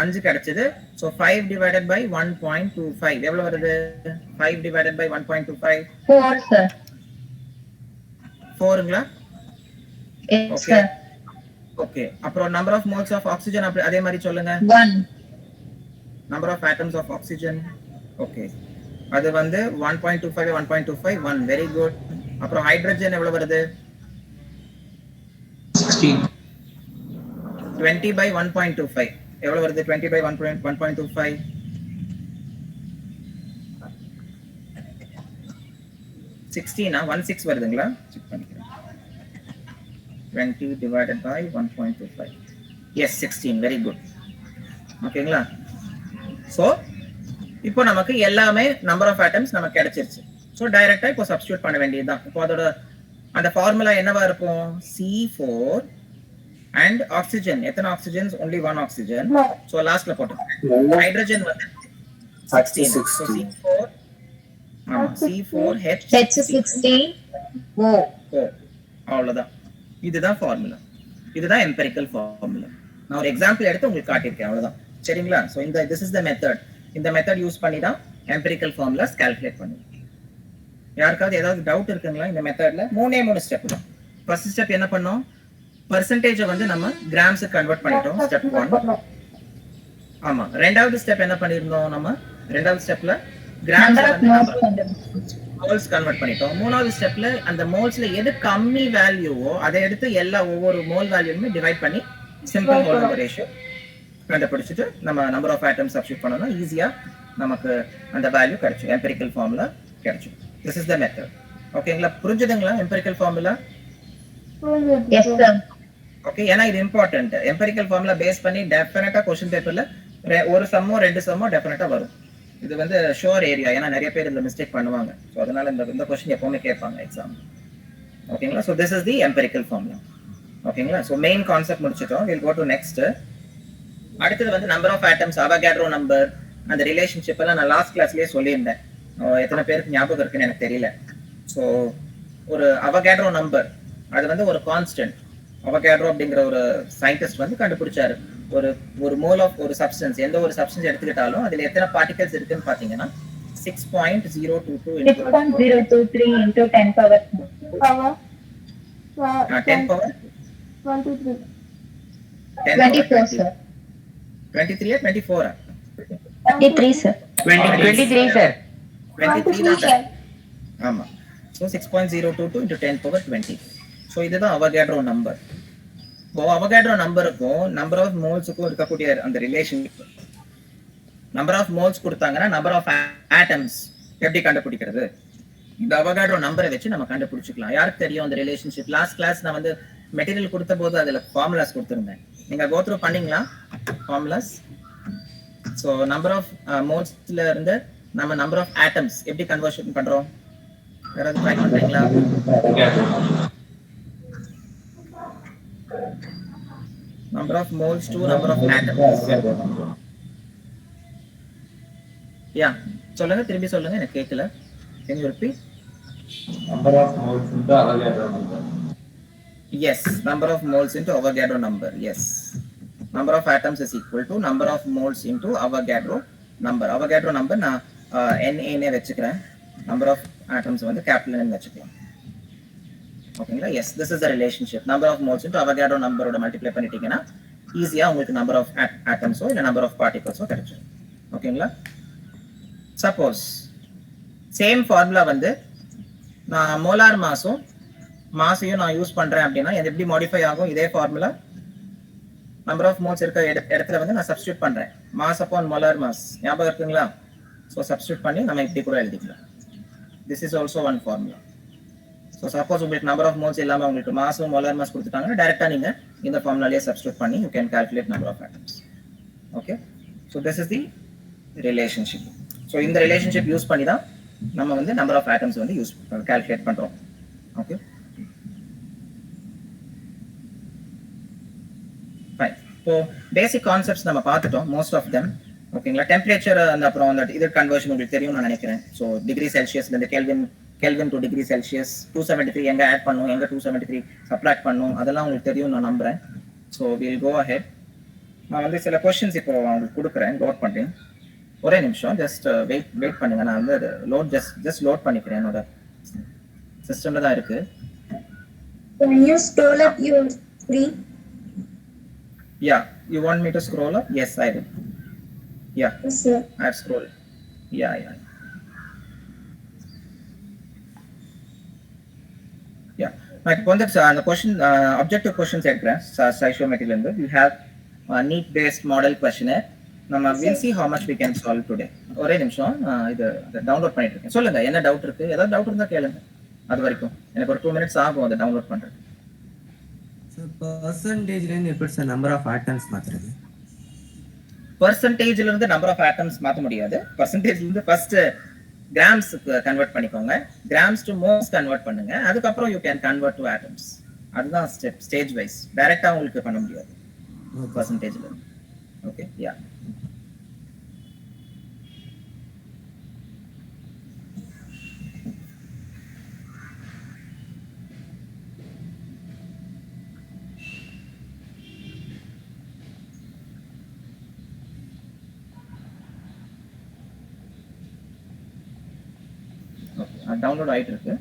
A: 5 கிடைச்சது. சோ 5 divided by 1.25 எவ்வளவு வருது? 5 divided by 1.25
D: 4, sir.
A: 4ங்களா?
D: Yes,
A: Okay.
D: sir.
A: ஓகே. அப்புறம் number of moles of oxygen அதே மாதிரி சொல்லுங்க.
D: 1.
A: Number of atoms of oxygen. Okay, அது வந்து 1.25 1.25 1. Very good. அப்புறம் ஹைட்ரஜன் எவ்வளவு வருது?
C: 16.
A: 20 by 1.25 எவ்வளவு வருது? 20 by 1.25 16 16 வருதுங்களா செக் பண்ணிக்கிறேன் 20 divided by 1.25 yes 16 very good ஓகேங்களா சோ இப்போ நமக்கு எல்லாமே நம்பர் ஆஃப் ஆட்டம்ஸ் நமக்கு கிடைச்சிருச்சு சோ டைரக்ட்டா இப்போ சப்ஸ்டிட்யூட் பண்ண வேண்டியதுதான் இப்போ அதோட அந்த ஃபார்முலா என்னவா இருக்கும் C4 and oxygen எத்தனை ஆக்ஸிஜன்ஸ் only one oxygen so லாஸ்ட்ல போட்டுறேன் ஹைட்ரஜன் வந்து 16 so C4 C4H
D: H16 O.
A: அவ்வளவுதான் இதுதான் ஃபார்முலா இதுதான் எம்பரிக்கல் ஃபார்முலா நான் ஒரு எக்ஸாம்பிள் எடுத்து உங்களுக்கு காட்டியிருக்கேன் அவ்வளவுதான் சரிங்களா சோ இந்த this is the method இந்த மெத்தட் யூஸ் பண்ணி தான் எம்பரிக்கல் ஃபார்முலாஸ் கால்குலேட் பண்ணுவோம் யாருக்காவது ஏதாவது டவுட் இருக்குங்களா இந்த மெத்தட்ல மூணே ஸ்டெப் தான் ஃபர்ஸ்ட் ஸ்டெப் என்ன பண்ணோம் பெர்சன்டேஜ் வந்து நம்ம கிராம்ஸ் கன்வர்ட் பண்ணிட்டோம் ஸ்டெப் 1 ஆமா ரெண்டாவது ஸ்டெப் என்ன பண்ணிருந்தோம் நம்ம ரெண்டாவது ஸ்டெப்ல கிராம்ஸ் வந்து மோல்ஸ் கன்வர்ட் பண்ணிட்டோம் மூணாவது ஸ்டெப்ல அந்த மோல்ஸ்ல எது கம்மி வேல்யூவோ அதை எடுத்து எல்லா ஒவ்வொரு மோல் வேல்யூமே டிவைட் பண்ணி சிம்பிள் ஹோல் நம்பர் ரேஷியோ கண்டுபிடிச்சிட்டு நம்ம நம்பர் ஆஃப் ஆட்டம்ஸ் சப்ஸ்டிட்யூட் பண்ணோம்னா ஈஸியா நமக்கு அந்த வேல்யூ கிடைக்கும் எம்பரிக்கல் ஃபார்முலா கிடைக்கும் திஸ் இஸ் த மெத்தட் ஓகேங்களா புரிஞ்சுதுங்களா empirical formula
D: Yes, sir.
A: Okay ஏன்னா இது இம்பார்ட்டன்ட் எம்பரிக்கல் ஃபார்முலா பேஸ் பண்ணி டெஃபினட்டா क्वेश्चन பேப்பர்ல ஒரு சம்மோ ரெண்டு சம்மோ டெஃபினட்டா வரும் இது வந்து ஷோர் ஏரியா ஏன்னா நிறைய பேர் இந்த மிஸ்டேக் பண்ணுவாங்க ஸோ அதனால இந்த கொஸ்டின் எப்பவுமே கேட்பாங்க எக்ஸாம் ஓகேங்களா so this is the empirical formula ஓகேங்களா ஸோ மெயின் கான்செப்ட் முடிச்சிட்டோம் வில் கோ டு நெக்ஸ்ட் அடுத்தது வந்து number of atoms Avogadro number அந்த ரிலேஷன்ஷிப் எல்லாம் நான் லாஸ்ட் கிளாஸ்லயே சொல்லியிருந்தேன் எத்தனை பேருக்கு ஞாபகம் இருக்குன்னு எனக்கு தெரியல ஸோ ஒரு அவகாட்ரோ நம்பர் அது வந்து ஒரு கான்ஸ்டன்ட் அவகாட்ரோ அப்படிங்கிற ஒரு சயின்டிஸ்ட் வந்து கண்டுபிடிச்சாரு ஒரு ஒரு மோல் ஆஃப் ஒரு சப்ஸ்டன்ஸ் எந்த ஒரு சப்ஸ்டன்ஸ் எடுத்துக்கிட்டாலும் அதுல எத்தனை பார்ட்டிகல்ஸ் இருக்குன்னு பாத்தீங்கன்னா 6.022
D: 6.023 into 10 power
A: 10 power
B: 1 2
D: 24, sir.
A: 23 24
B: 23 sir
E: 23
C: sir.
A: 23 தான் ஆமா so 6.022 into 10 power 20 so இதுதான் அவகாட்ரோ நம்பர் அவகாட்ரோ நம்பருக்கும் நம்பர் ஆஃப் மோல்ஸுக்கும் இருக்கக்கூடிய அந்த ரிலேஷன்ஷிப் நம்பர் ஆஃப் மோல்ஸ் கொடுத்தாங்கன்னா நம்பர் ஆஃப் ஆட்டம்ஸ் எப்படி கண்டுபிடிக்கிறது இந்த அவகாட்ரோ நம்பரை வச்சு நம்ம கண்டுபிடிச்சிக்கலாம் யாருக்கு தெரியும் அந்த ரிலேஷன்ஷிப் லாஸ்ட் கிளாஸ் நான் வந்து மெட்டீரியல் கொடுத்த போது அதுல ஃபார்முலாஸ் கொடுத்துருந்தேன் நீங்க கோ த்ரூ பண்ணீங்களா ஃபார்முலாஸ் ஸோ நம்பர் ஆஃப் மோல்ஸ்ல இருந்து நம்ம நம்பர் ஆஃப் ஆட்டம்ஸ் எப்படி கன்வர்ஷன் பண்றோம் யாராவது ட்ரை பண்றீங்களா number of moles to number of atoms yeah சொல்லுங்க திரும்பி சொல்லுங்க எனக்கு கேட்கல can you repeat
C: Number of moles into Avogadro number.
A: yes number of moles into Avogadro number yes number of atoms is equal to number of moles into Avogadro number நான் na னே வெச்சுக்கிறேன் number of atoms வந்து capital n வெச்சுக்கலாம் ஓகேங்களா yes this is the relationship number of moles into Avogadro நம்பரோட multiply பண்ணிட்டீங்கன்னா ஈஸியா உங்களுக்கு நம்பர் ஆஃப் ஆட்டம்ஸோ இல்ல நம்பர் ஆஃப் பார்ட்டிகல்ஸோ கிடைச்சிடும் ஓகேங்களா சப்போஸ் சேம் ஃபார்முலா வந்து நான் மோலார் மாஸையும் நான் யூஸ் பண்றேன் அப்படின்னா இது எப்படி மாடிஃபை ஆகும் இதே ஃபார்முலா நம்பர் ஆஃப் மோல்ஸ் இருக்க இடத்துல வந்து நான் சப்ஸ்டிட்யூட் பண்றேன் மாஸ் அப்பான் மோலார் மாஸ் ஞாபகம் இருக்குங்களா ஸோ சப்ஸ்டிட்யூட் பண்ணி நம்ம இப்படி கூட எழுதிக்கலாம் this is also one formula so suppose உங்களுக்கு நம்பர் ஆஃப் மோல்ஸ் இல்லாமல் உங்களுக்கு மாஸும் மோலார் மாஸ் கொடுத்துட்டாங்கன்னா டேரெக்டாக நீங்கள் இந்த ஃபார்முலாலேயே சப்ஸ்டிட்யூட் பண்ணி you can calculate number of atoms okay so this is the relationship so இந்த ரிலேஷன்ஷிப் யூஸ் பண்ணி தான் நம்ம வந்து நம்பர் ஆஃப் ஆட்டம்ஸ் வந்து யூஸ் கால்குலேட் பண்ணுறோம் ஓகே ஃபைன் இப்போ பேசிக் கான்செப்ட்ஸ் நம்ம பார்த்துட்டோம் மோஸ்ட் ஆஃப் தெம் ஓகேங்களா டெம்பரேச்சர் அந்த அப்புறம் அந்த இது கன்வர்ஷன் உங்களுக்கு தெரியும் நான் நினைக்கிறேன் ஸோ டிகிரி செல்சியஸ்ல இந்த கெல்வின் டு டிகிரி செல்சியஸ் 273 எங்க ஆட் பண்ணும் எங்க 273 சப்ட்ராக்ட் பண்ணும் அதெல்லாம் உங்களுக்கு தெரியும் நான் நம்புறேன் ஸோ வில் கோ அஹெட் நான் வந்து சில கொஸ்டின்ஸ் இப்போ உங்களுக்கு கொடுக்குறேன் நோட் பண்ணுறேன் ஒரே நிமிஷம் ஜஸ்ட் வெயிட் பண்ணுங்க நான் வந்து லோட் ஜஸ்ட் லோட் பண்ணிக்கிறேன் என்னோட சிஸ்டம்ல தான் இருக்கு
D: Can you scroll up your screen?
A: Yeah, you want me to scroll up? Yes, I will. Yeah,
D: Yes, sir.
A: I have scrolled. Yeah. நான் இப்போ வந்து அந்த கொஸ்டின் அப்ஜெக்டிவ் கொஸ்டின்ஸ் எடுக்கிறேன் சைஷோமெட்ரில இருந்து you have need based model கொஸ்டினர் நம்ம will see how much we can solve today ஒரே நிமிஷம் இது டவுன்லோட் பண்ணிட்டு இருக்கேன் சொல்லுங்க என்ன டவுட் இருக்கு ஏதாவது டவுட் இருந்தா கேளுங்க அது வரைக்கும் எனக்கு ஒரு 2 minutes ஆகும் அதை டவுன்லோட் பண்றது.
F: சார் பர்சன்டேஜ்ல இருந்து எப்படி சார் நம்பர் ஆஃப் ஆட்டம்ஸ் மாத்துறது?
A: பர்சன்டேஜ்ல இருந்து நம்பர் ஆஃப் ஆட்டம்ஸ் மாத்த முடியாது. பர்சன்டேஜ்ல இருந்து ஃபர்ஸ்ட் கிராம்ஸ்க்கு கன்வெர்ட் பண்ணிக்கோங்க, கிராம்ஸ் டு மோல்ஸ் கன்வெர்ட் பண்ணுங்க, அதுக்கப்புறம் you can convert to atoms. அதுதான் ஸ்டேஜ் வைஸ், டைரக்டா உங்களுக்கு பண்ண முடியாது பர்சன்டேஜ்ல. ஓகே, யா. டவுன்லோட் ஆயிட்டு இருக்கு.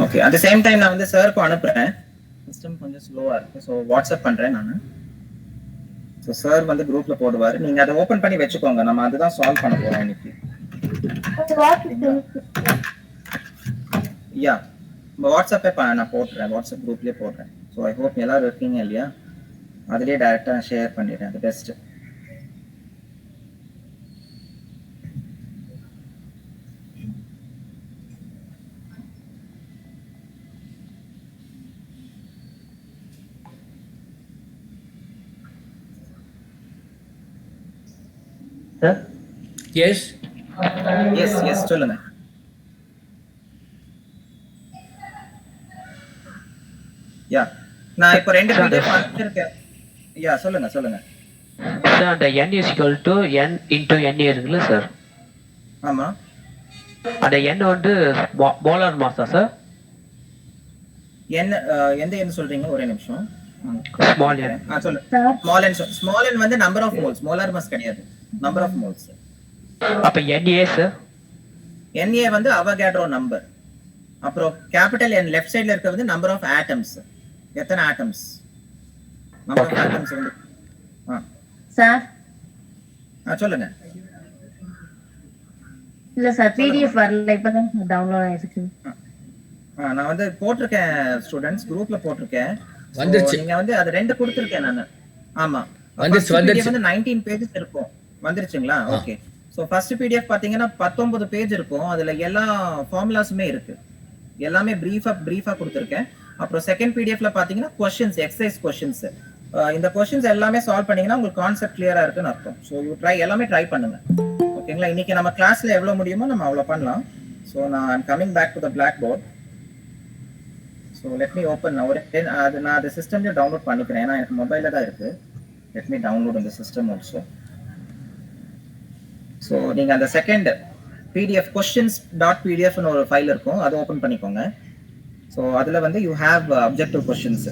A: Okay, at the same time நான் வந்து சாருக்கு அனுப்புறேன். சிஸ்டம் கொஞ்சம் ஸ்லோவா இருக்கு, ஸோ வாட்ஸ்அப் பண்றேன் நான். ஸோ சார் வந்து குரூப்ல போடுவாரு, நீங்க அதை ஓபன் பண்ணி வச்சுக்கோங்க. நம்ம அதுதான் சால்வ் பண்ண போறோம் இன்னைக்கு. யா, வாட்ஸ்அப்பே நான் போடுறேன், வாட்ஸ்அப் குரூப்லயே போடுறேன். ஸோ ஐ ஹோப் எல்லாரும் இருக்கீங்க இல்லையா? அதுலயே டைரக்டா ஷேர் பண்ணிடுறேன், அது பெஸ்ட்.
G: சார்
A: எஸ் சொல்லுங்க. யா, நான் இப்போ 2 பிடிஎஃப் அனுப்பிச்சிருக்கேன். யா, சொல்லுங்க.
G: சார் அந்த n = n into n இருக்குல்ல சார்?
A: ஆமா.
G: அந்த n வந்து மோலார் மாஸா சார்?
A: எந்த என்ன சொல்றீங்க? ஒரே நிமிஷம்.
G: Small n.
A: சொல்லு. ஸ்மால் n வந்து number of moles, molar mass கிடையாது, நம்பர் ஆஃப் மோல்ஸ்.
G: அப்ப Na சார்?
A: Na வந்து அவகாட்ரோ நம்பர். அப்புறம் கேபிட்டல் N லெஃப்ட் சைடுல இருக்க வந்து நம்பர் ஆஃப் ஆட்டம்ஸ். எத்தனை ஆட்டம்ஸ்? நம்பர் ஆஃப் ஆட்டம்ஸ் வந்து
B: சார்
A: சொல்லுங்க.
B: இல்ல சார், பிடிஎஃப் வரல, இப்பதான் டவுன்லோட் ஆயிருக்கு.
A: நான் வந்து போட்டிருக்கேன் ஸ்டூடண்ட்ஸ் குரூப்ல போட்டிருக்கேன்.
H: வந்துருச்சு.
A: நீங்க வந்து அது 2 கொடுத்திருக்கேன் நான். ஆமா,
H: வந்துருச்சு.
A: வந்து 19 பேஜஸ் இருக்கும். வந்துருச்சுங்களா? ஓகே. சோ ஃபர்ஸ்ட் பிடிஎஃப் பாத்தீங்கன்னா 19 பேஜ் இருக்கும். அதுல எல்லா ஃபார்முலாஸுமே இருக்கு, எல்லாமே பிரீஃபா கொடுத்திருக்கேன். அப்புறம் செகண்ட் பிடிஎஃப்ல பாத்தீங்கன்னா क्वेश्चंस, எக்ஸர்சைஸ் क्वेश्चंस. இந்த क्वेश्चंस எல்லாமே சால்வ் பண்ணீங்கன்னா உங்களுக்கு கான்செப்ட் கிளியரா இருக்குன்னு அர்த்தம். சோ யூ எல்லாமே ட்ரை பண்ணுங்க. ஓகேங்களா? இன்னைக்கு நம்ம கிளாஸ்ல எவ்வளவு முடியுமோ நம்ம அவ்வளவு பண்ணலாம். சோ நான் coming back to the blackboard. So let me open now. நான் அந்த சிஸ்டம்ல டவுன்லோட் பண்ணிக்கிறேன், ஏன்னா எனக்கு மொபைல்ல தான் இருக்கு. Let me download on the system also. So நீங்க அந்த செகண்ட் PDF questions.pdf ன்னு ஒரு ஃபைல் இருக்கும், அதை ஓபன் பண்ணிக்கோங்க. So அதுல வந்து you have objective questions.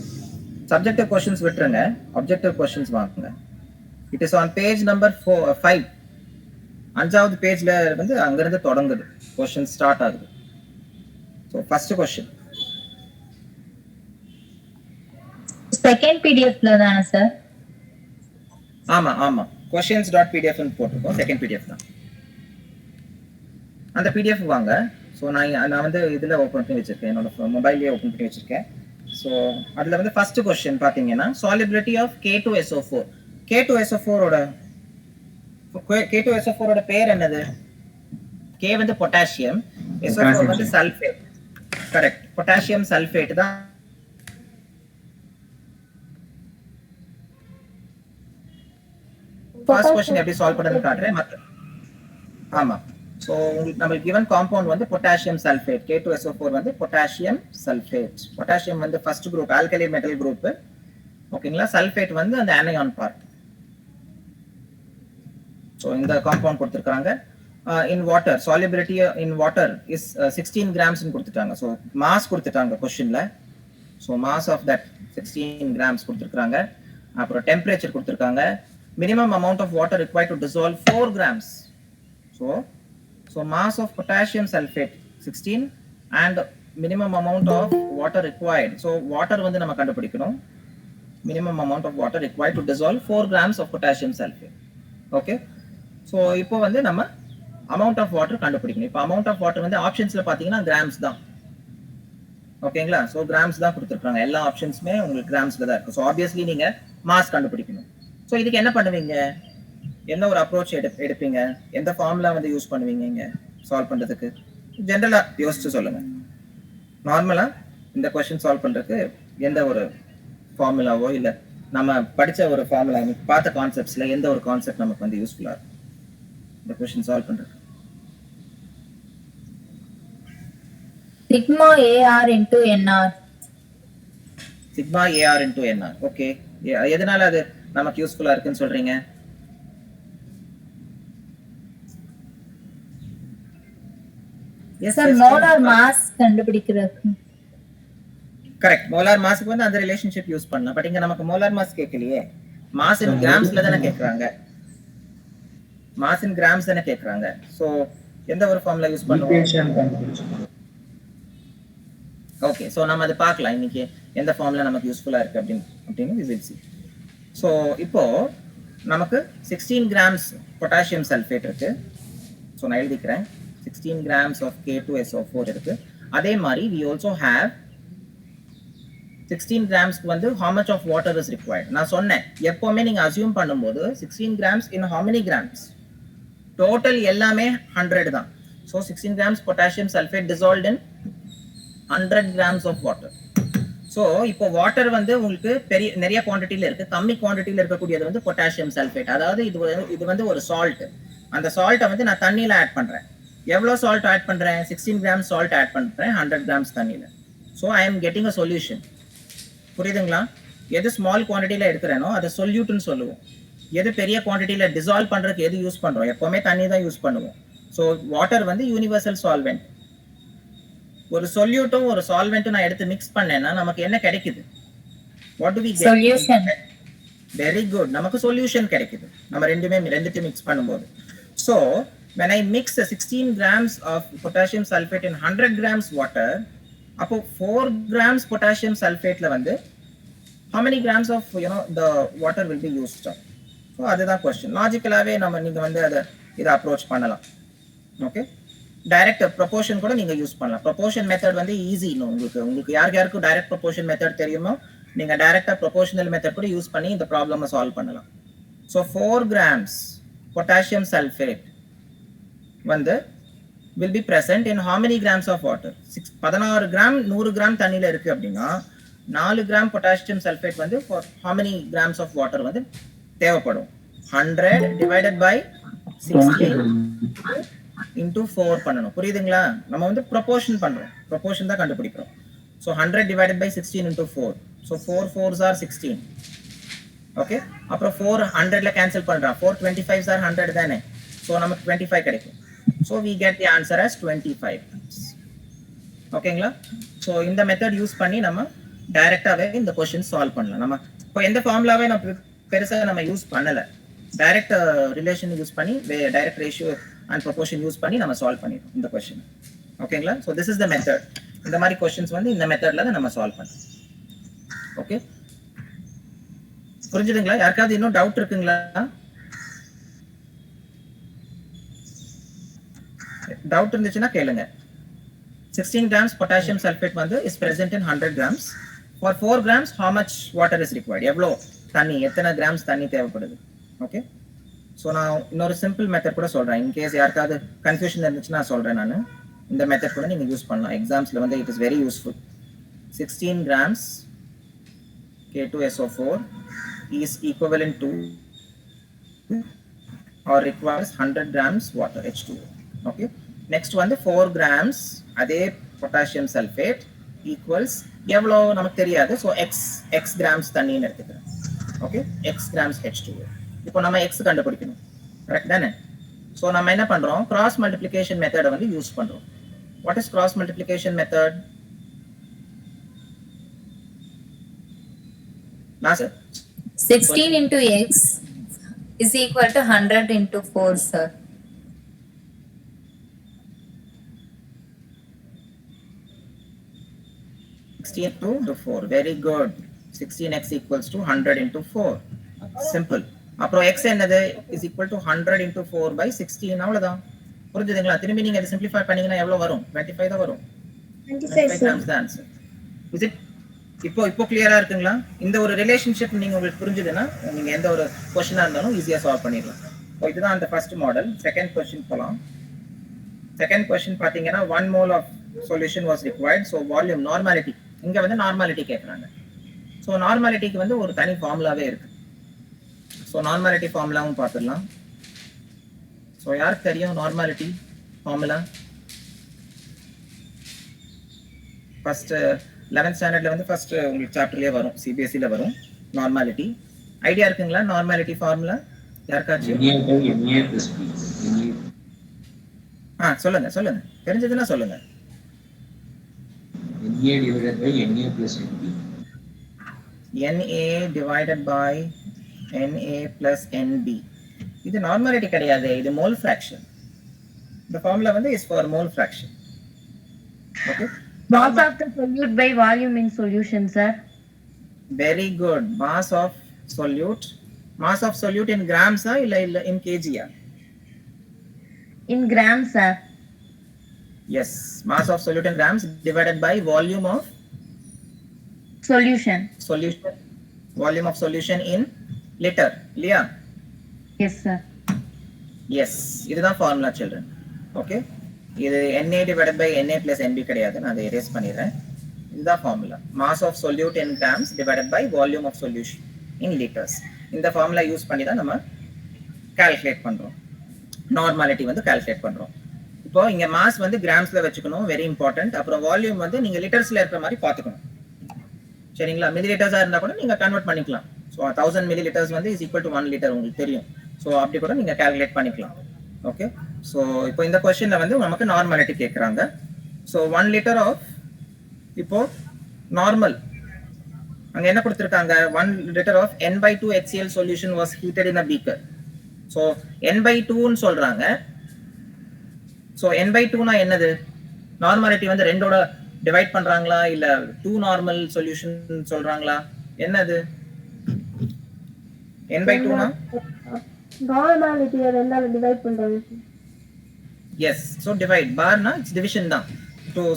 A: Subjective questions விட்டுருங்க, objective questions வாங்குங்க. It is on page number 5. 5வது பேஜ்ல வந்து அங்க இருந்து தொடங்குது, questions ஸ்டார்ட் ஆகுது. So first question.
B: செகண்ட் பிடிஎஃப்ல தானே சார்?
A: ஆமா, questions.pdf ன்னு போட்டுருக்கோம், செகண்ட் பிடிஎஃப் தான். அந்த பிடிஎஃப் வாங்க. ஸோ நான் வந்து இதுல ஓப்பன் பண்ணி வச்சிருக்கேன், என்னோட மொபைல்லேயே ஓப்பன் பண்ணி வச்சிருக்கேன். ஸோ அதுல வந்து ஃபர்ஸ்ட் கொஸ்டின் பாத்தீங்கன்னா solubility of K2SO4. K2SO4 ஓட பேர் என்னது? K வந்து பொட்டாசியம், SO4 வந்து சல்ஃபேட். கரெக்ட், பொட்டாசியம் சல்ஃபேட் தான். ஃபர்ஸ்ட் क्वेश्चन எப்படி சால்வ் பண்றதுன்னு காட்டுறேன். ஆமா, சோ உங்களுக்கு நம்ம given compound வந்து பொட்டாசியம் சல்ஃபேட், K2SO4 வந்து பொட்டாசியம் சல்ஃபேட். பொட்டாசியம் வந்து first group, alkali metal group. ஓகேங்களா? சல்ஃபேட் வந்து அந்த ஆனியான் பார்ட். சோ இந்த காம்பவுண்ட் கொடுத்திருக்காங்க. in water, solubility in water is 16 grams ன்னு கொடுத்துட்டாங்க. சோ மாஸ் கொடுத்துட்டாங்க क्वेश्चनல. So mass of that 16 grams கொடுத்திருக்காங்க. அப்புறம் டெம்பரேச்சர் கொடுத்திருக்காங்க. minimum amount of water required to dissolve 4 grams. So mass of potassium sulfate 16 and minimum amount of water required. So water வந்து நம்ம கண்டுபிடிக்கணும். Minimum amount of water required to dissolve 4 grams of potassium sulfate. Okay. So இப்போ வந்து நம்ம amount of water கண்டுபிடிக்கணும். இப்போ amount of water வந்து ஆப்ஷன்ஸ்ல பாத்தீங்கன்னா grams தான். ஓகேங்களா? சோ கிராம்ஸ் தான் கொடுத்திருக்காங்க. எல்லா ஆப்ஷன்ஸ்மே உங்களுக்கு கிராம்ஸ்ல தான் இருக்கு. சோ ஆப்வியஸ்லி நீங்க மாஸ் கண்டுபிடிக்கணும். சோ இதுக்கு என்ன பண்ணுவீங்க? என்ன ஒரு அப்ரோச் எடுப்பீங்க? எந்த ஃபார்முலா வந்து யூஸ் பண்ணுவீங்க இங்க சால்வ் பண்றதுக்கு? ஜெனரலா யோசிச்சு சொல்லுங்க. நார்மலா இந்த क्वेश्चन சால்வ் பண்றதுக்கு எந்த ஒரு ஃபார்முலாவோ இல்ல நம்ம படிச்ச ஒரு ஃபார்முலா பார்த்த கான்செப்ட்ஸ்ல எந்த ஒரு கான்செப்ட் நமக்கு வந்து யூஸ்ஃபுல்லா இருக்கும் இந்த क्वेश्चन சால்வ் பண்றதுக்கு?
B: Sigma AR into NR.
A: Sigma AR into NR. Okay. எதனால அது நமக்கு யூஸ்ஃபுல்லா இருக்குன்னு சொல்றீங்க?
B: Sir, molar mass கண்டுபிடிக்கிறதுக்கு.
A: கரெக்ட். மோலார் மாஸ்க்கு வந்து அந்த ரிலேஷன்ஷிப் யூஸ் பண்ணலாம். பட் இங்க நமக்கு மோலார் மாஸ் கேட்கலையே. மாஸ் இன் கிராம்ஸ்ல தானே கேக்குறாங்க. மாஸ் இன் கிராம்ஸ் தானே கேக்குறாங்க. சோ எந்த ஒரு ஃபார்முலா யூஸ் பண்ணுவோம்? ஓகே. சோ நம்ம அதை பார்க்கலாம் இன்னைக்கு எந்த ஃபார்முலா நமக்கு யூஸ்ஃபுல்லா இருக்கு அப்படின்னு we will see. சோ இப்போ நமக்கு 16 grams பொட்டாசியம் சல்ஃபேட் இருக்கு. சோ நான் எழுதிக்கிறேன் 16 grams of K2SO4 இருக்கு. அதே மாதிரி we also have 16 grams வந்து how much of water is required. நான் சொன்னேன் எப்பவுமே நீங்க அசியூம் பண்ணும்போது 16 grams in how many grams? Total எல்லாமே 100 தான். So 16 grams potassium sulfate dissolved in 100 grams of water. So இப்போ வாட்டர் வந்து உங்களுக்கு நிறைய குவாண்டிட்டில இருக்கு. கம்மி குவாண்டிட்டில இருக்கக்கூடியது வந்து பொட்டாசியம் சல்ஃபேட். அதாவது இது வந்து ஒரு சால்ட். அந்த சால்ட்டை வந்து நான் தண்ணியில ஆட் பண்றேன். எவ்வளவு சால்ட் ஆட் பண்றேன்? 16 grams சால்ட் ஆட் பண்றேன் 100 grams தண்ணியில. So I am getting a solution. புரியுதுங்களா? எது ஸ்மால் குவாண்டிட்டில எடுக்கிறேனோ அதை சொல்யூட்னு சொல்லுவோம். எது பெரிய குவாண்டிட்டில டிசால்வ் பண்றதுக்கு எது யூஸ் பண்றோம்? எப்பவுமே தண்ணி தான் யூஸ் பண்ணுவோம். ஸோ வாட்டர் வந்து யூனிவர்சல் சால்வெண்ட். ஒரு சொல்யூட்டும் ஒரு சால்வெண்ட்டும் நான் எடுத்து மிக்ஸ் பண்ணேன்னா நமக்கு என்ன கிடைக்குது? What do we get?
B: Solution.
A: Very good. நமக்கு சொல்யூஷன் கிடைக்குது நம்ம ரெண்டுத்தையும் மிக்ஸ் பண்ணும்போது. So when I mix 16 grams of potassium sulfate in 100 grams water, அப்போ 4 grams potassium sulfateல வந்து how many grams of the water will be used up? So அதுதான் question. லாஜிக்கலாவே நீங்க வந்து இதை அப்ரோச் பண்ணலாம். ஓகே. டைரக்ட் ப்ரொபோர்ஷன் கூட நீங்க யூஸ் பண்ணலாம். ப்ரொபோர்ஷன் மெத்தட் வந்து ஈஸி. உங்களுக்கு யாருக்கு டைரக்ட் ப்ரொபோர்ஷன் மெத்தட் தெரியுமோ நீங்க டைரக்டா ப்ரொபோர்ஷனல் மெத்தட் கூட யூஸ் பண்ணி இந்த ப்ராப்ளமை சால்வ் பண்ணலாம். ஸோ 4 grams potassium sulfate வந்து will be present in how many grams of water? 16 gram 100 gram தண்ணியில இருக்கு அப்படின்னா 4 கிராம் பொட்டாசியம் சல்ஃபேட் வந்து for how many grams of water வந்து தேவைப்படும்? 100 divided by 16 into 4 பண்ணணும். புரியுதுங்களா? நம்ம வந்து ப்ரொபோர்ஷன் பண்றோம். ப்ரொபோர்ஷன் தான் கண்டுபிடிக்கிறோம். So 100 divided by 16 into 4. So 4 4s are 16. Okay. அப்புறம் 4 100ல கேன்சல் பண்றோம். 4 25s are 100 தானே. So நமக்கு 25 கிடைக்கும். So we get the answer as 25 grams. ஓகேங்களா? So இந்த மெத்தட் யூஸ் பண்ணி நம்ம டைரக்டாவே இந்த क्वेश्चन சால்வ் பண்ணலாம். நம்ம இப்போ எந்த ஃபார்முலாவே நம்ம பெருசா நம்ம யூஸ் பண்ணல. டைரக்ட் ரிலேஷன் யூஸ் பண்ணி direct ratio and proportion use பண்ணி நம்ம சால்வ் பண்ணிடுவோம் இந்த क्वेश्चन. ஓகேங்களா? So this is the method. இந்த மாதிரி क्वेश्चंस வந்து இந்த மெத்தட்ல தான் நம்ம சால்வ் பண்ணோம். ஓகே. புரிஞ்சுதுங்களா? யாருக்காவது இன்னும் டவுட் இருக்குங்களா? டவுட் இருந்துச்சுன்னா கேளுங்க. 16 grams potassium sulfate வந்து is present in 100 grams. For 4 grams how much water is required? எவ்வளோ தண்ணி, எத்தனை கிராம்ஸ் தண்ணி தேவைப்படுது? ஓகே. ஸோ நான் இன்னொரு சிம்பிள் மெத்தட் கூட சொல்றேன். இன்கேஸ் யாருக்காவது கன்ஃபியூஷன் இருந்துச்சுன்னா சொல்றேன். நான் இந்த மெத்தட் கூட நீங்க யூஸ் பண்ணலாம். எக்ஸாம்ஸ்ல வந்து it is very useful. 16 grams K2SO4 is equivalent to or requires 100 grams water H2O. Okay. Next வந்து 4 grams அதே potassium sulfate equals எவ்வளோ நமக்கு தெரியாது. ஸோ x grams தண்ணின்னு எடுத்துக்கிறேன். ஓகே. x grams H2O. இப்போ நம்ம x கண்டுபிடிக்கணும். கரெக்ட் தானே? ஸோ நம்ம என்ன பண்றோம்? கிராஸ் மல்டிப்ளிகேஷன் மெத்தடை வந்து யூஸ் பண்றோம். What is cross multiplication method?
B: நான் sir 16 into x is equal to 100 into 4, sir.
A: into 4. Very good. 16x equals to 100 into 4. Simple. அப்புறம் x என்னது is equal to 100 into 4 by 16. அவ்வளவுதான். புரிஞ்சுதுங்களா? திரும்பி நீங்க அதை சிம்பிளிஃபை பண்ணீங்கன்னா எவ்வளவு வரும்? 25 தான் வரும்.
D: 25 sir.
A: times the answer. Is it இப்போ கிளியரா இருக்குங்களா? இந்த ஒரு ரிலேஷன்ஷிப் நீங்க உங்களுக்கு புரிஞ்சுதுன்னா நீங்க எந்த ஒரு क्वेश्चनா இருந்தாலும் ஈஸியா சால்வ் பண்ணிடலாம். சோ இதுதான் அந்த ஃபர்ஸ்ட் மாடல். செகண்ட் क्वेश्चन போலாம். செகண்ட் क्वेश्चन பாத்தீங்கன்னா 1 mole of solution was required. So volume normality. இங்க வந்து நார்மாலிட்டி கேக்குறாங்க. சோ நார்மாலிட்டிக்கு வந்து ஒரு தனி ஃபார்முலாவே இருக்கு. சோ நார்மாலிட்டி ஃபார்முலாவும் பார்த்துடலாம். சோ யாருக்கு தெரியும் நார்மாலிட்டி ஃபார்முலா? ஃபர்ஸ்ட் 11th ஸ்டாண்டர்ட்ல வந்து ஃபர்ஸ்ட் உங்களுக்கு சாப்டர்லயே வரும், சிபிஎஸ்இ ல வரும் நார்மாலிட்டி. ஐடியா இருக்குங்களா நார்மாலிட்டி ஃபார்முலா யாருக்காச்சும்? சொல்லுங்க சொல்லுங்க, தெரிஞ்சதுன்னா சொல்லுங்க.
C: NA divided by NA plus NB.
A: NA divided by NA plus NB. இது நார்மாலிட்டி கிடையாது, இது மோல் ஃபிராக்ஷன். இந்த ஃபார்முலா வந்து is for mole fraction. Okay,
H: Mass of the solute by volume in solution, sir.
A: very good. Mass of solute. Mass of solute in grams இல்ல in kg?
H: In grams, sir.
A: Yes, mass of solute in grams divided by volume of
H: Solution.
A: solution. Volume of solution in liter. இல்லையா?
H: Yes, sir.
A: Yes, இதுதான் formula children. Okay, இது Na divided by Na plus Nb கிடையாது, நான் அதை erase பண்ணிடுறேன். இதுதான் formula. Mass of solute in grams divided by volume of solution in liters. இந்த formula use பண்ணி தான் நம்ம கால்குலேட் பண்றோம், நார்மாலிட்டி வந்து கால்குலேட் பண்றோம். இப்போ இங்க மாஸ் வந்து கிராம்ஸ்ல வச்சுக்கணும், வெரி இம்பார்ட்டன்ட். அப்புறம் வால்யூம் வந்து நீங்க லிட்டர்ஸ்ல இருக்கிற மாதிரி பாத்துக்கணும், சரிங்களா? மில்லி லிட்டர்ஸா இருந்தா கூட நீங்க கன்வெர்ட் பண்ணிக்கலாம். ஸோ 1000 மில்லி லிட்டர்ஸ் வந்து இஸ் ஈக்குவல் டு 1 லிட்டர் உங்களுக்கு தெரியும். ஸோ அப்படி கூட நீங்க கால்குலேட் பண்ணிக்கலாம். ஓகே, ஸோ இப்போ இந்த கொஸ்டின்ல வந்து நமக்கு நார்மாலிட்டி கேட்குறாங்க. ஸோ 1 லிட்டர் ஆஃப், இப்போ நார்மல் அங்க என்ன கொடுத்துருக்காங்க? 1 லிட்டர் ஆஃப் n/2 HCl solution was heated in a beaker. So n/2ன்னு சொல்றாங்க. ஸோ n/2னா என்னது? நார்மாலிட்டி வந்து ரெண்டோட டிவைட் பண்றாங்களா இல்ல 2 நார்மல் சொல்யூஷன் சொல்றாங்களா? என்னது n/2னா?
D: Normality ரெண்டால டிவைட் பண்றாங்க.
A: Yes, so divide. Bar na it's division தான்.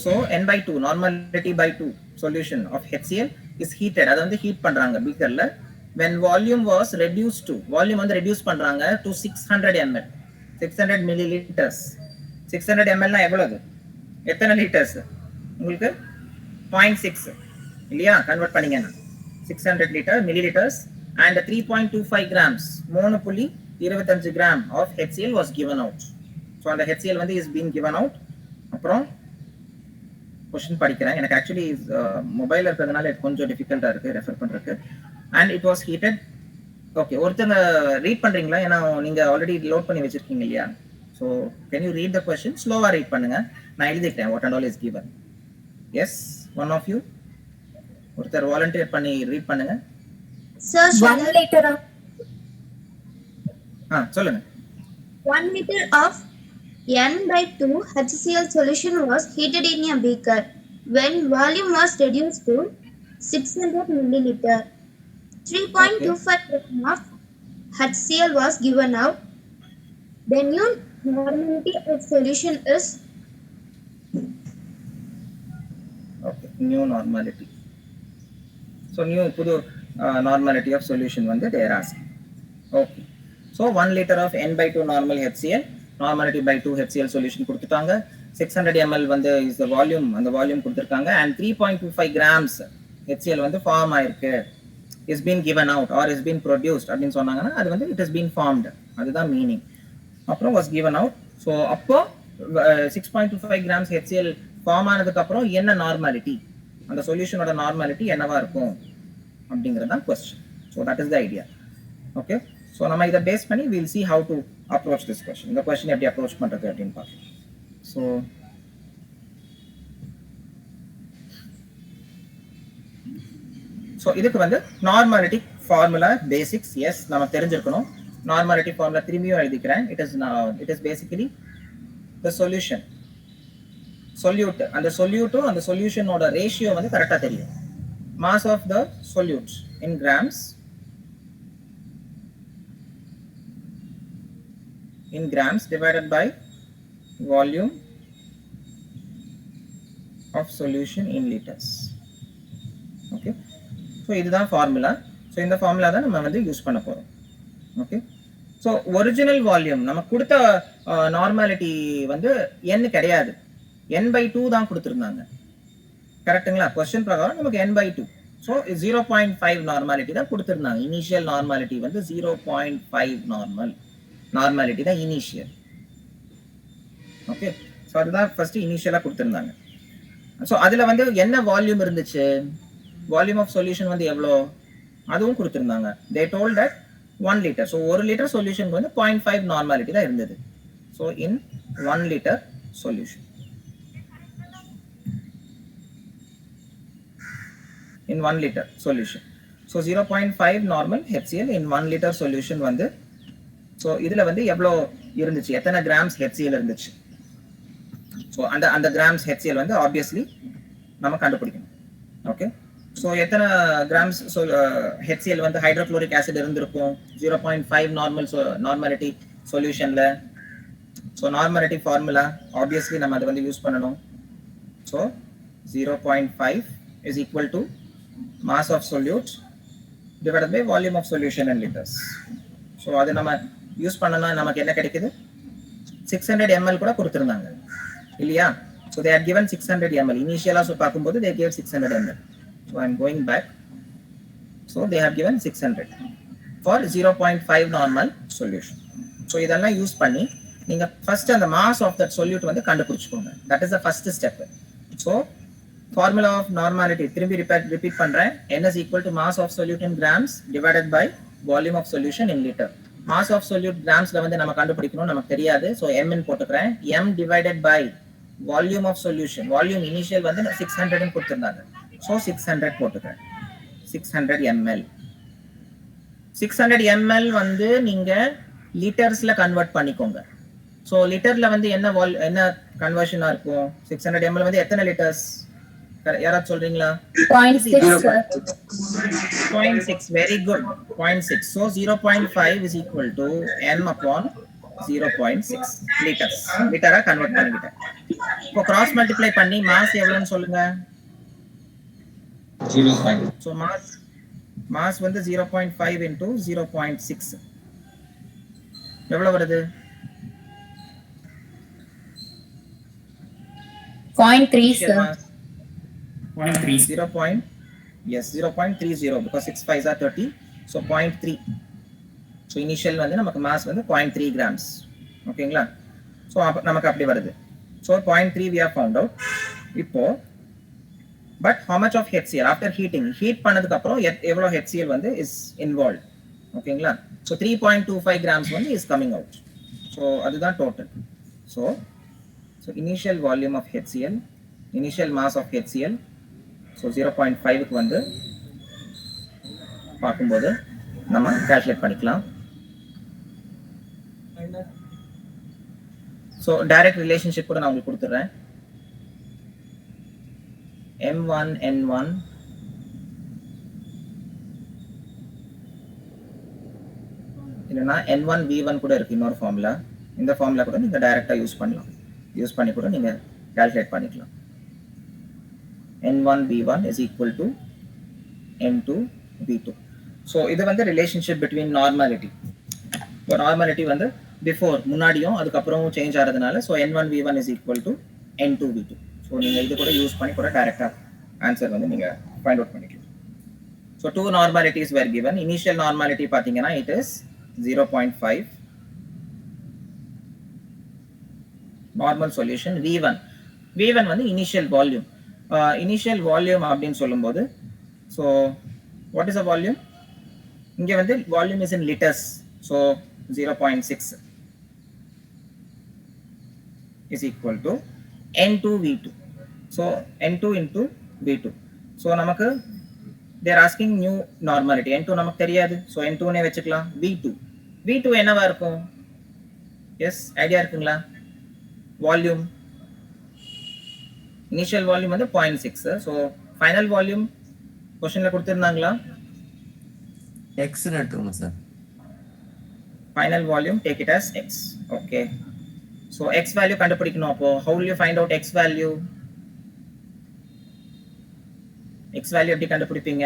A: So n/2 normality by 2 solution of HCl is heated. அது வந்து ஹீட் பண்றாங்க பீக்கர்ல. When volume was reduced to, volume வந்து ரெடியூஸ் பண்றாங்க to 600 ml, 600 milliliters. 600 ml னா எவ்வளவு? எத்தனை லிட்டர்ஸ்? உங்களுக்கு 0.6 இல்லையா? கன்வெர்ட் பண்ணீங்கன்னா 600 litre மில்லிலிட்டர்ஸ் and 3.25 grams 3.25 gram of HCl was given out. So அந்த HCl வந்து is being given out. அப்புறம் क्वेश्चन படிக்கிறேன், எனக்கு ஆக்சுவலி மொபைல்ல இருக்கிறதுனால கொஞ்சம் டிஃபிகல்ட்டா இருக்கு ரெஃபர் பண்றதுக்கு. and it was heated. Okay, ஒருத்தங்க ரீட் பண்றீங்களா? ஏன்னா நீங்க ஆல்ரெடி லோட் பண்ணி வச்சிருக்கீங்க இல்லையா? so can you read the question? ஸ்லோவா ரீட் பண்ணுங்க, நான் எழுதிக்கிறேன் what and all is given. yes, one of you ஒருத்தர் வாலண்டியர் பண்ணி ரீட் பண்ணுங்க.
D: Sir,
B: 1 liter of
A: சொல்லுங்க.
D: 1 liter of n/2 HCl solution was heated in a beaker. When volume was reduced to 600 milliliter, 3.25 gram of HCl was given out. The new normality of solution is
A: okay, new normality. So new புது normality of solution வந்து they are asking. Okay, so 1 liter of n/2 normal HCl, normality by 2 HCl solution கொடுத்துட்டாங்க. 600 ml வந்து is the volume, அந்த volume கொடுத்திருக்காங்க. and 3.25 grams HCl வந்து form ஆயிருக்கு, is been given out or is been produced அப்படின்னு சொன்னாங்கன்னா அது வந்து it has been formed, அதுதான் மீனிங். அப்புறம் was given out. so அப்போ 6.25 grams HCl ஃபார்ம் ஆனதுக்கு அப்புறம் என்ன நார்மாலிட்டி, அந்த சொல்யூஷனோட நார்மாலிட்டி என்னவா இருக்கும் அப்படிங்கிறது தான் question. so that is the idea. okay, so நம்ம இத பேஸ் பண்ணி we'll see how to approach this question. இந்த question எப்படி approach பண்றது அப்படினு பார்க்கலாம். so இதுக்கு வந்து நார்மாலிட்டி ஃபார்முலா பேசிக்ஸ் எஸ் நம்ம தெரிஞ்சிருக்கணும். நார்மாலிட்டி ஃபார்முலா திரும்பியும் எழுதிக்கிறேன். it is basically the solution. solute அந்த solute அந்த சொல்யூஷனோட ரேஷியோ வந்து கரெக்டா தெரியும். mass of the solute in grams divided by volume of solution in liters. okay, so இதுதான் ஃபார்முலா. ஸோ இந்த ஃபார்முலா தான் நம்ம வந்து யூஸ் பண்ண போறோம். ஓகே, ஸோ ஒரிஜினல் வால்யூம் நம்ம கொடுத்த நார்மாலிட்டி வந்து n கிடையாது, n/2 தான் கொடுத்துருந்தாங்க. கரெக்டுங்களா? கொஸ்டின் பிரகாரம் நமக்கு n/2. ஸோ 0.5 நார்மாலிட்டி தான் கொடுத்துருந்தாங்க. இனிஷியல் நார்மாலிட்டி வந்து 0.5 நார்மாலிட்டி தான் இனிஷியல். ஓகே, ஸோ அதுதான் ஃபர்ஸ்ட் இனிஷியலாக கொடுத்துருந்தாங்க. ஸோ அதில் வந்து என்ன வால்யூம் இருந்துச்சு, வால்யூம் ஆஃப் சொல்யூஷன் வந்து எவ்வளோ அதுவும் கொடுத்துருந்தாங்க. They told that 1 litre. So 1 litre சொல்யூஷனுக்கு வந்து 0.5 நார்மாலிட்டி தான் இருந்தது. So in 1 litre solution, in 1 liter solution. So 0.5 normal HCl in 1 liter solution வந்து, so இதுல வந்து எவ்வளோ இருந்துச்சு, எத்தனை கிராம்ஸ் HCl இருந்துச்சு. ஸோ அந்த கிராம்ஸ் HCl வந்து ஆப்வியஸ்லி நம்ம கண்டுபிடிக்கணும். ஓகே, ஸோ எத்தனை கிராம்ஸ் HCl வந்து ஹைட்ரோக்ளோரிக் ஆசிட் இருந்திருக்கும் 0.5 நார்மாலிட்டி சொல்யூஷன்ல. ஸோ நார்மாலிட்டி ஃபார்முலா ஆப்வியஸ்லி நம்ம அதை வந்து யூஸ் பண்ணணும். So 0.5 is equal to mass of solute divided by volume of solution in liters. So அது நம்ம யூஸ் பண்ணனா நமக்கு என்ன கிடைக்குது, 600 ml கூட கொடுத்திருந்தாங்க இல்லையா? So they had given 600 ml initially. So பாக்கும்போது they gave 600 ml. So I'm going back. So they have given 600 for 0.5 normal solution. So இதெல்லாம் யூஸ் பண்ணி நீங்க first அந்த mass of that solute வந்து கண்டுபிடிச்சுக்கோங்க. That is the first step. So formula of normality திரும்பி repeat பண்றேன். n is equal to mass of solute in grams divided by volume of solution in liter. mass of solute gramsல வந்து நம்ம கண்டுபிடிக்கணும், நமக்கு தெரியாது. so m ன்னு போட்டுக்கிறேன். m divided by volume of solution, volume initial வந்து 600 ன்னு கொடுத்திருந்தாங்க. so 600 போட்டுக்கிறேன். 600 ml 600 ml வந்து நீங்க லிட்டர்ஸ்ல கன்வர்ட் பண்ணிக்கோங்க. so லிட்டர்ல வந்து என்ன கன்வர்ஷனா இருக்கும், 600 ml வந்து எத்தனை லிட்டர்ஸ் யாராவது சொல்றீங்களா?
B: 0.6 sir.
A: 0.6, very good. 0.6. So 0.5 is equal to m upon 0.6 liters. லிட்டரா convert பண்ணிக்கிட்டேன். இப்போ கிராஸ் மல்டிப்ளை பண்ணி மாஸ் எவ்வளவுன்னு சொல்லுங்க.
C: 0.5.
A: So மாஸ் வந்து 0.5 into 0.6 எவ்வளவு வருது?
B: 0.3 sir.
E: 0.3.
A: 0.30 because 6 5s are 30. So 0.3. So initial வந்து நமக்கு mass வந்து 0.3 grams. ஓகேங்களா? So நமக்கு அப்படி வருது. So 0.3 we have found out. இப்போ but how much of HCl after heating, heat பண்ணதுக்கு அப்புறம் எவ்வளவு HCl வந்து is involved. ஓகேங்களா? So 3.25 grams வந்து is coming out. So அதுதான் total. So initial volume of HCl, initial mass of HCl, so 0.5 க்கு வந்து பார்க்கும்போது நம்ம கால்குலேட் பண்ணிக்கலாம். so direct relationship கூட நான் உங்களுக்கு கொடுத்துறேன். m1 n1 இல்லனா n1 v1 கூட இருக்கு இன்னொரு ஃபார்முலா. இந்த ஃபார்முலா கூட நீங்க டைரக்டா யூஸ் பண்ணலாம். யூஸ் பண்ணி கூட நீங்க கால்குலேட் பண்ணிக்கலாம். n1 v1 is equal to n2 v2. so இது வந்து ரிலேஷன்ஷிப் between normality. இப்போ நார்மாலிட்டி வந்து பிஃபோர் முன்னாடியும் அதுக்கப்புறம் சேஞ்ச் ஆகிறதுனால so n1 v1 is equal to n2 v2. So நீங்கள் இது கூட யூஸ் பண்ணி கூட டைரக்டாக ஆன்சர் வந்து நீங்கள் ஃபைண்ட் அவுட் பண்ணிக்கலாம். So 2 normalities where given. Initial normality பார்த்தீங்கன்னா it is 0.5 normal solution. v1 வந்து இனிஷியல் வால்யூம். இனிஷியல் வால்யூம் அப்படின்னு சொல்லும்போது so what is a volume, இங்கே வந்து volume is in litres. So 0.6 is equal to n2 v2. so n2 into v2. so நமக்கு they are asking new normality. n2 நமக்கு தெரியாது, so n2 னே வெச்சுக்கலாம். v2 V2 என்னவா இருக்கும்? எஸ், ஐடியா இருக்குங்களா? வால்யூம் இனிஷியல் வால்யூம் வந்து 0.6. ஸோ ஃபைனல் வால்யூம் கொஸ்டின்ல கொடுத்துருந்தாங்களா?
F: X ன்னு எடுத்துக்கோங்க sir.
A: Final volume, take it as x. Okay. So x value கண்டுபிடிக்கணும். அப்போ how will you find out x value? x value எப்படி கண்டுபிடிப்பீங்க?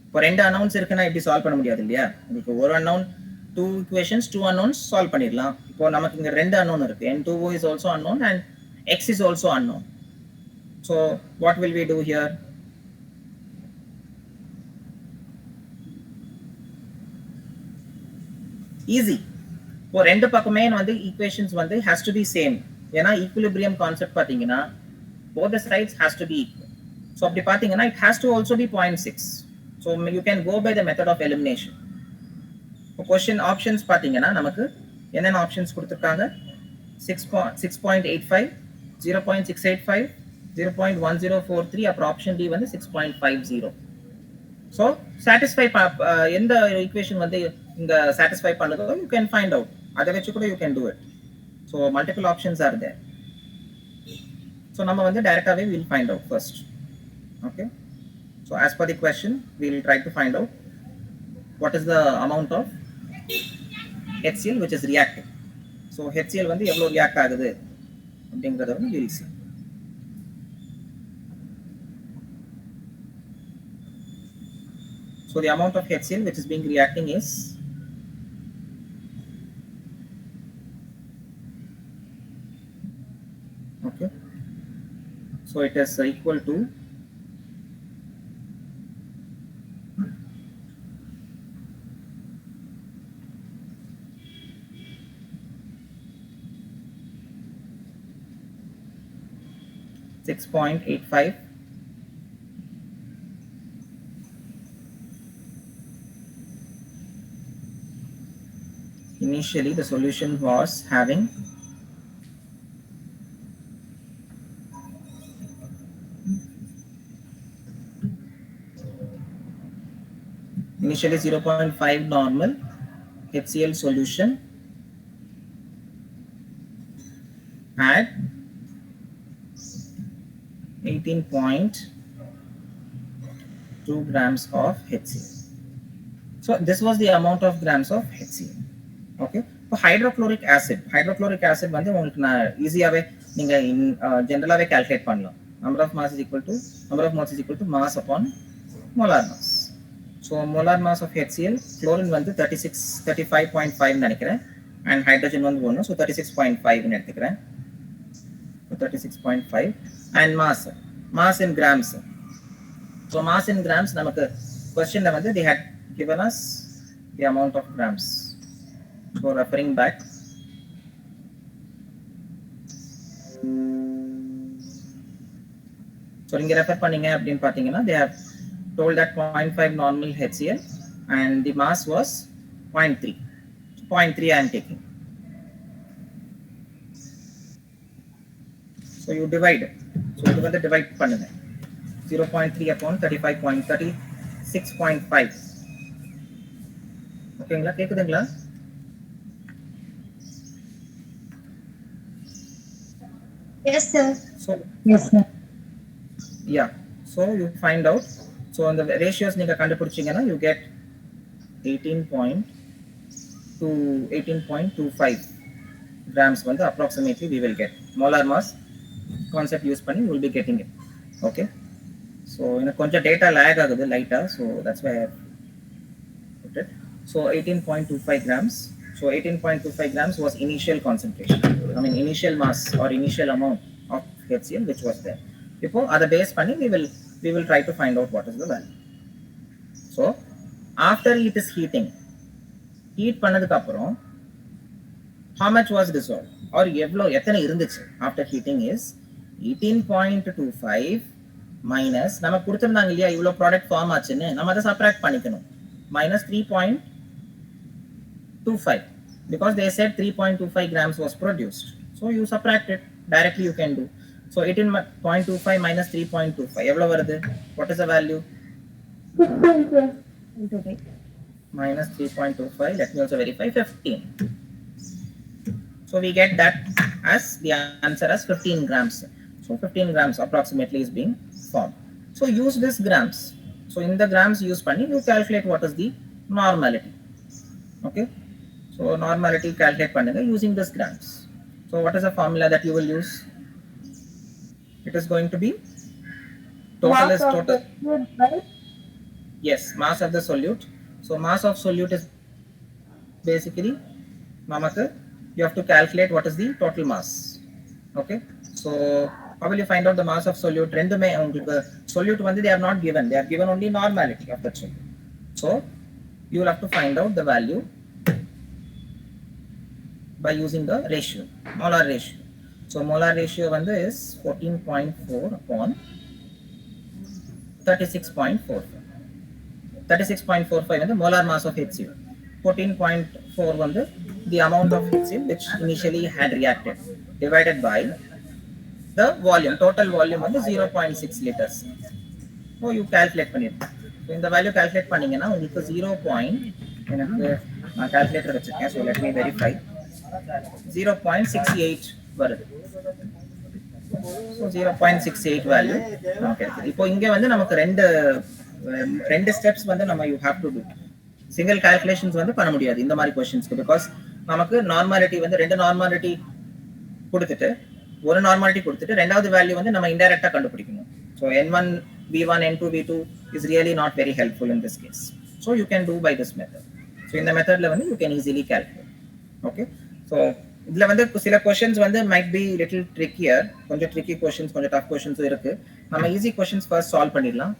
A: இப்போ ரெண்டு அன்னவுன்ஸ் இருக்குன்னா எப்படி சால்வ் பண்ண முடியாது இல்லையா? உங்களுக்கு ஒரு அன்னவுன் 2 equations 2 unknowns சால்வ் பண்ணிடலாம். இப்போ நமக்கு இங்க ரெண்டு அன்னவுன் இருக்கு. n2o is also unknown and x is also unknown. So what will we do here? Easy. இப்போ ரெண்டு பக்கமே வந்து ஈக்குவேஷன்ஸ் வந்து ஹேஸ் டு பி சேம். ஏன்னா ஈக்குலிபிரியம் கான்செப்ட் பார்த்தீங்கன்னா both the sides has to be equal. So அப்படி பார்த்தீங்கன்னா it has to also be 0.6. So you can go by the method of elimination. இப்போ கொஸ்டின் ஆப்ஷன்ஸ் பார்த்தீங்கன்னா நமக்கு என்னென்ன options கொடுத்துருக்காங்க? 6.85, 0.685, 0.1043, அப்புறம் ஆப்ஷன் டி வந்து 6.50. ஸோ சாட்டிஸ்ஃபை எந்த ஈக்குவேஷன் வந்து இங்க சாட்டிஸ்ஃபை பண்ணுதோ யூ கேன் ஃபைண்ட் அவுட். அதை வச்சு கூட you can do it. So multiple options are there. So நம்ம வந்து டைரக்டாகவே will find out first. Okay. So as per the question will try to find out what is the amount of HCl which is reacting. So HCl வந்து எவ்வளோ react ஆகுது அப்படிங்கிறத வந்து will see. So the amount of HCl which is being reacting is okay. So it is equal to 6.85 initially the solution was having initially 0.5 normal HCl solution had 18.2 grams of HCl. So this was the amount of grams of HCl. Okay. So hydrochloric acid வந்து உங்களுக்கு நான் ஈஸியாவே நீங்க ஜெனரலாவே calculate பண்ணலாம். number of moles is equal to mass upon molar mass. So molar mass of HCl, chlorine வந்து 35.5 நினைக்கிறேன் and hydrogen வந்து 1, so 36.5 ன்னு எடுத்துக்கிறேன். So 36.5 and mass in grams. So mass in grams நமக்கு questionல வந்து they had given us the amount of grams. So referring back, so இங்க refer பண்ணீங்க அப்படின்னு பாத்தீங்கன்னா they have told that 0.5 normal HCl and the mass was 0.3. 0.3 I am taking. So you divide it. So இது வந்து divide பண்ணுங்க. 0.3 upon 36.5. ஓகேங்களா? கேக்குதுங்களா?
D: Yes, sir.
A: So
H: Yes, sir.
A: yeah, so you find out. So on the ratios நீங்க கண்டுபிடிச்சீங்கன்னா you get 18.25 grams வந்து approximately we will get. Molar mass concept use பண்ணி we will be getting it. Okay. So எனக்கு கொஞ்சம் data lag ஆகுது லைட்டா, so that's why I put it. So 18.25 grams. So 18.25 grams was initial concentration. I mean initial mass or initial amount of HCl which was there. இப்போ அதை base பண்ணி we will try to find out what is the value. So after it is heating, heat பண்ணதுக்கு அப்புறம் how much was dissolved or எத்தனை இருந்துச்சு after heating is 18.25 minus நமக்கு கொடுத்திருந்தாங்க இல்லையா இவ்வளவு ப்ராடக்ட் ஃபார்ம் ஆச்சுன்னு நம்ம அதை சப்ட்ராக்ட் பண்ணிக்கணும் minus 3.25 because they said 3.25 grams was produced, so you subtract it directly. You can do so. 18.25 minus 3.25 எவ்வளவு வருது? What is the value?
H: 6.5.
A: minus 3.25. Let me also verify 15. So we get that as the answer as 15 grams. So 15 grams approximately is being formed. So use this grams. So in the grams use panni, you calculate what is the normality. Okay. So normality calculate pannunga using this grams. So what is the formula that you will use? It is going to be total is total. Yes, mass of the solute. So mass of solute is basically namakku you have to calculate what is the total mass. Okay. So how will you find out the mass of solute? Rendume ungalku solute vandu they have not given. They have given only normality of that solute. So you will have to find out the value by using the ratio, molar ratio. So molar ratio vandu is 14.4 upon 36.45. 36.45 vandu molar mass of HCl. 14.4 vandu the amount of HCl which initially had reacted divided by the volume. Total volume vandu 0.6 liters. So you calculate பண்ணிருங்க. So இந்த value calculate பண்ணீங்கன்னா உங்களுக்கு 0. எனக்கு நான் calculator வச்சிருக்கேன். So let me verify. 0.68 வருது. So 0.68 value okay. இப்போ இங்க வந்து நமக்கு ரெண்டு ஸ்டெப்ஸ் வந்து நம்ம you have to do. Single calculations வந்து பண்ண முடியாது இந்த மாதிரி क्वेश्चंसக்கு because நமக்கு நார்மாலிட்டி வந்து ரெண்டு நார்மாலிட்டி கொடுத்துட்டு ஒரு நார்மாலிட்டி கொடுத்துட்டு ரெண்டாவது வேல்யூ வந்து நம்ம இன்டைரக்ட்டா கண்டுபிடிக்கணும். So n1 v1 n2 v2 is really not very helpful in this case. So you can do by this method. So இந்த மெத்தட்ல வந்து you can easily calculate. Okay. So இதுல வந்து சில क्वेश्चंस வந்து might be little trickier. கொஞ்சம் tricky questions, கொஞ்சம் tough questions இருக்கு. நம்ம easy questions first solve பண்ணிடலாம்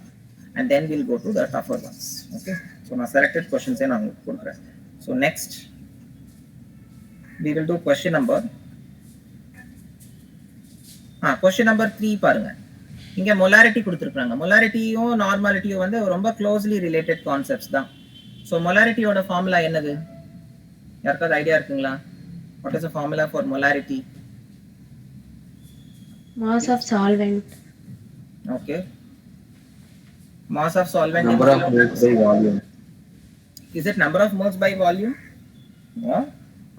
A: and then we'll go to the tougher ones. Okay. So நான் selected questions நான் உங்களுக்கு கொடுக்கிறேன். So next we will do question number question number 3 பாருங்க. இங்க molarity கொடுத்திருக்காங்க. molarityயும் normalityயும் வந்து ரொம்ப closely related concepts தான். So molarity ஓட ஃபார்முலா என்னது? யாருக்காவது ஐடியா இருக்குங்களா? What is the formula for molarity?
B: Mass of solvent.
A: Okay. Mass of solvent.
C: Number of moles by volume.
A: Is it number of moles by volume? No,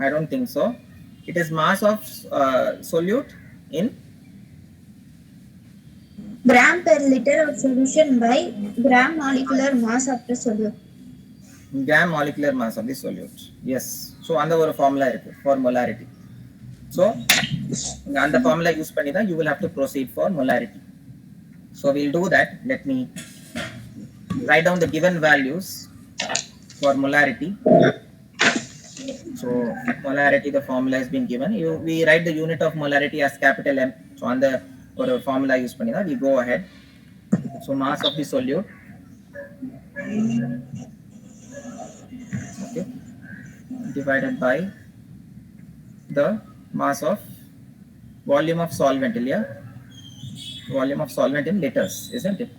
A: I don't think so. It is mass of solute in
D: gram per liter of solution by gram molecular mass of the solute.
A: gram molecular mass of the solute. Yes. So அந்த ஒரு formula இருக்கு for molarity. So அந்த formula use பண்ணி தான் you will have to proceed for molarity. So we'll do that. Let me write down the given values for molarity. So molarity, the formula has been given. We write the unit of molarity as capital M. So on the formula use panni we go ahead. So mass of the solute, okay, divided by the mass of volume of solvent. Volume of solvent in liters, isn't it?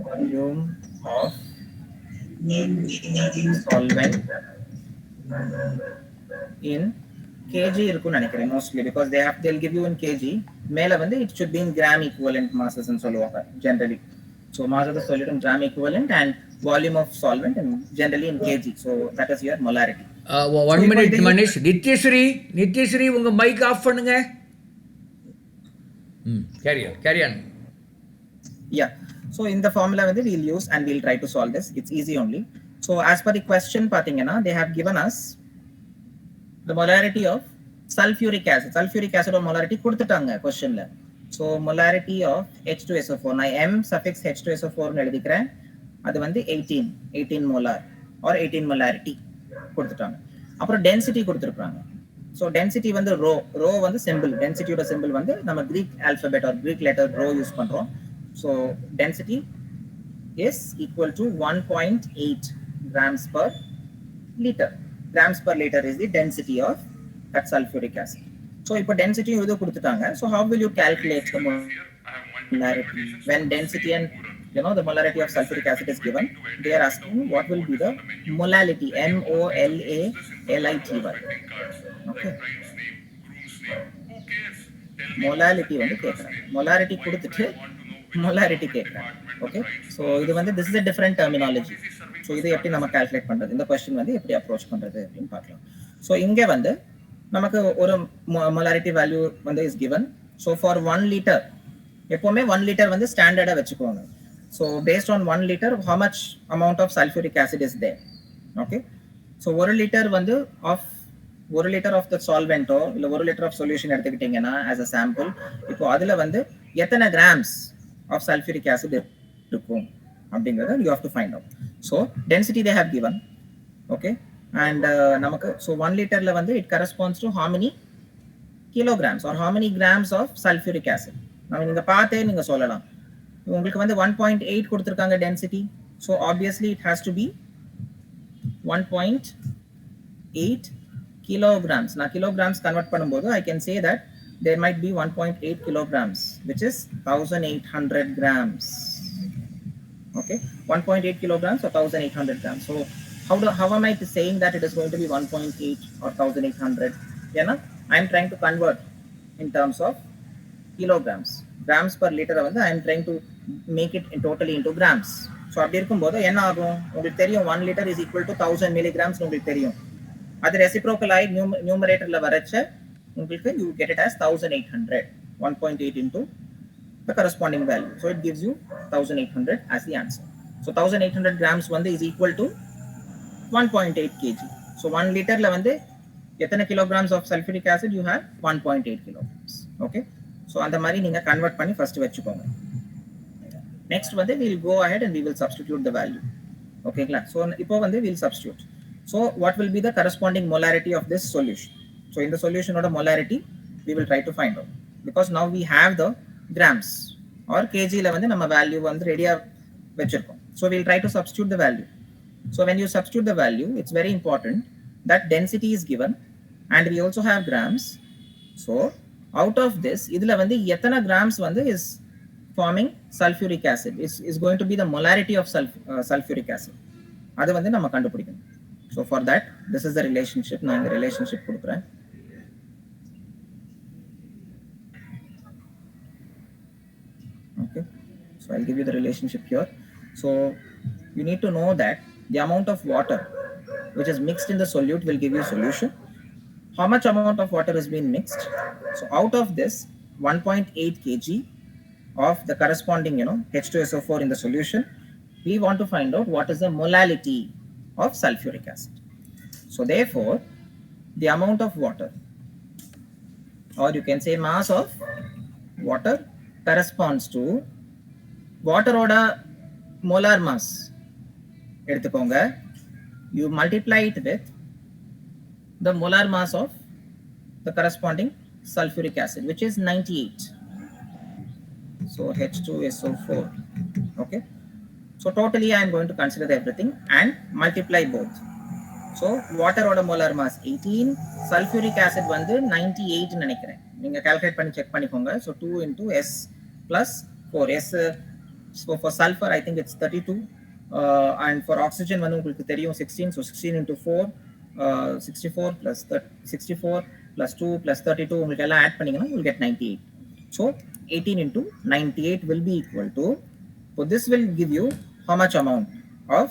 A: Volume of solvent in kg இருக்கும்னு நினைக்கிறேன் mostly because they'll give you in kg. மேல வந்து it should be in gram equivalent masses ன்னு சொல்லுவாங்க generally. So mass of the solute in gram equivalent and volume of solvent and generally in kg. So that is your molarity.
I: 1 minute Manish. Nithyasri உங்க mic of பண்ணுங்க. carry on.
A: Yeah. So in the formula we'll use and we'll try to solve this. It's easy only. So as per the question pathina, they have given us the molarity of sulfuric acid. Sulfuric acid or molarity கொடுத்துட்டாங்க questionல. So molarity of H2SO4. நான் M suffix H2SO4 னு எழுதிக்கிறேன். அது வந்து 18 molar or 18 molarity கொடுத்துட்டாங்க. அப்புறம் density கொடுத்திருக்காங்க. So density வந்து rho வந்து symbol. Density ஓட symbol வந்து நம்ம Greek alphabet or Greek letter rho use பண்றோம். So density is equal to 1.8 grams per liter. Grams per liter is the density of that sulfuric acid. So இப்போ density இது கொடுத்துட்டாங்க. So how will you calculate the molarity? When density and the molarity of sulfuric acid is given, they are asking what will be the molality. MOLALITY. Okay. Molality வந்து கேட்குறாங்க. Molarity கொடுத்துட்டு molarity கேட்குறாங்க. Okay, so இது வந்து this is a different terminology. So இதை எப்படி நம்ம calculate பண்ணுறது, இந்த கொஸ்டின் வந்து எப்படி அப்ரோச் பண்ணுறது அப்படின்னு பார்க்கலாம். ஸோ இங்கே வந்து நமக்கு ஒரு மொலாரிட்டி வேல்யூ வந்து is given. So for 1 litre எப்போவுமே 1 லிட்டர் வந்து ஸ்டாண்டர்டாக வச்சுக்கோங்க. So based on 1 litre how much amount of sulfuric acid is there. Okay, so 1 litre வந்து ஆஃப் 1 லிட்டர் ஆஃப் த சால்வெண்ட்டோ இல்லை 1 லிட்டர் ஆஃப் சொல்யூஷன் எடுத்துக்கிட்டிங்கன்னா ஆஸ் அ சாம்பிள், இப்போ அதில் வந்து எத்தனை கிராம்ஸ் ஆஃப் சல்ஃபூரிக் ஆசிட் இருக்கும் அப்படிங்கிறத you have to find out. So density they have given. Okay, and நமக்கு ஸோ 1 லிட்டரில் வந்து it corresponds to how many kilograms or how many grams of sulfuric acid. நம்ம நீங்கள் பார்த்தே நீங்கள் சொல்லலாம். உங்களுக்கு வந்து 1.8 கொடுத்துருக்காங்க density. So obviously it has to be 1.8 kilograms. Now kilograms convert பண்ணும்போது I can say that there might be 1.8 kilograms, which is 1800 grams. Okay, 1.8 kilograms or 1800 grams. So how am I saying that it is going to be 1.8 or 1800? Yeah, I am trying to convert in terms of kilograms. Grams per liter வந்து I am trying to make it in totally into grams. So அப்படி இருக்கும்போது என்ன ஆகும், உங்களுக்கு தெரியும் 1 liter is equal to 1000 milligrams உங்களுக்கு தெரியும். அது ரெசிப்ரோக்கல் ஆகி நியூமரேட்டர்ல வரச்ச உங்களுக்கு you get it as 1800. 1.8 into the corresponding value. So it gives you 1800 as the answer. So 1800 grams வந்து is equal to 1.8 kg. So 1 literல வந்து எத்தனை kilograms of sulfuric acid you have? 1.8 kilograms. Okay, so அந்த மாதிரி நீங்க convert பண்ணி first வெச்சுக்கோங்க. Next வந்து we will go ahead and we will substitute the value. ஓகேங்களா? So இப்போ வந்து we will substitute. So what will be the corresponding molarity of this solution? So in the solution order molarity we will try to find out, because now we have the grams or kg la வந்து நம்ம value வந்து ரெடியா வெச்சிருக்கோம். So we will try to substitute the value. So when you substitute the value, it's very important that density is given and we also have grams. So out of this இதுல வந்து எத்தனை grams வந்து is forming sulfuric acid is going to be the molarity of sulfuric acid. அது வந்து நம்ம கண்டுபிடிக்கணும். So for that, this is the relationship. நான் இந்த relationship கொடுக்கிறேன். Okay, so I'll give you the relationship here. So you need to know that the amount of water which is mixed in the solute will give you solution. How much amount of water has been mixed? So out of this 1.8 kg of the corresponding H2SO4 in the solution, we want to find out what is the molality of sulfuric acid. So therefore the amount of water, or you can say mass of water, corresponds to water oda molar mass. எடுத்துக்கோங்க, you multiply it with the molar mass of the corresponding sulfuric acid, which is 98. So H2SO4. Okay, so totally I am going to consider everything and multiply both. So water oda molar mass 18, sulfuric acid வந்து 98 நினைக்கிறேன். நீங்க calculate பண்ணி check பண்ணிக்கோங்க. So 2 into S plus 4. S, so for sulfur I think it's 32, and for oxygen வந்து உங்களுக்கு தெரியும் 16. So 16 into 4, 64 plus 64 plus 2 plus 32 உங்களுக்கு எல்லாம் ஆட் பண்ணீங்கன்னா you will get 98. So 18 into 98 will be equal to, so this will give you how much amount of,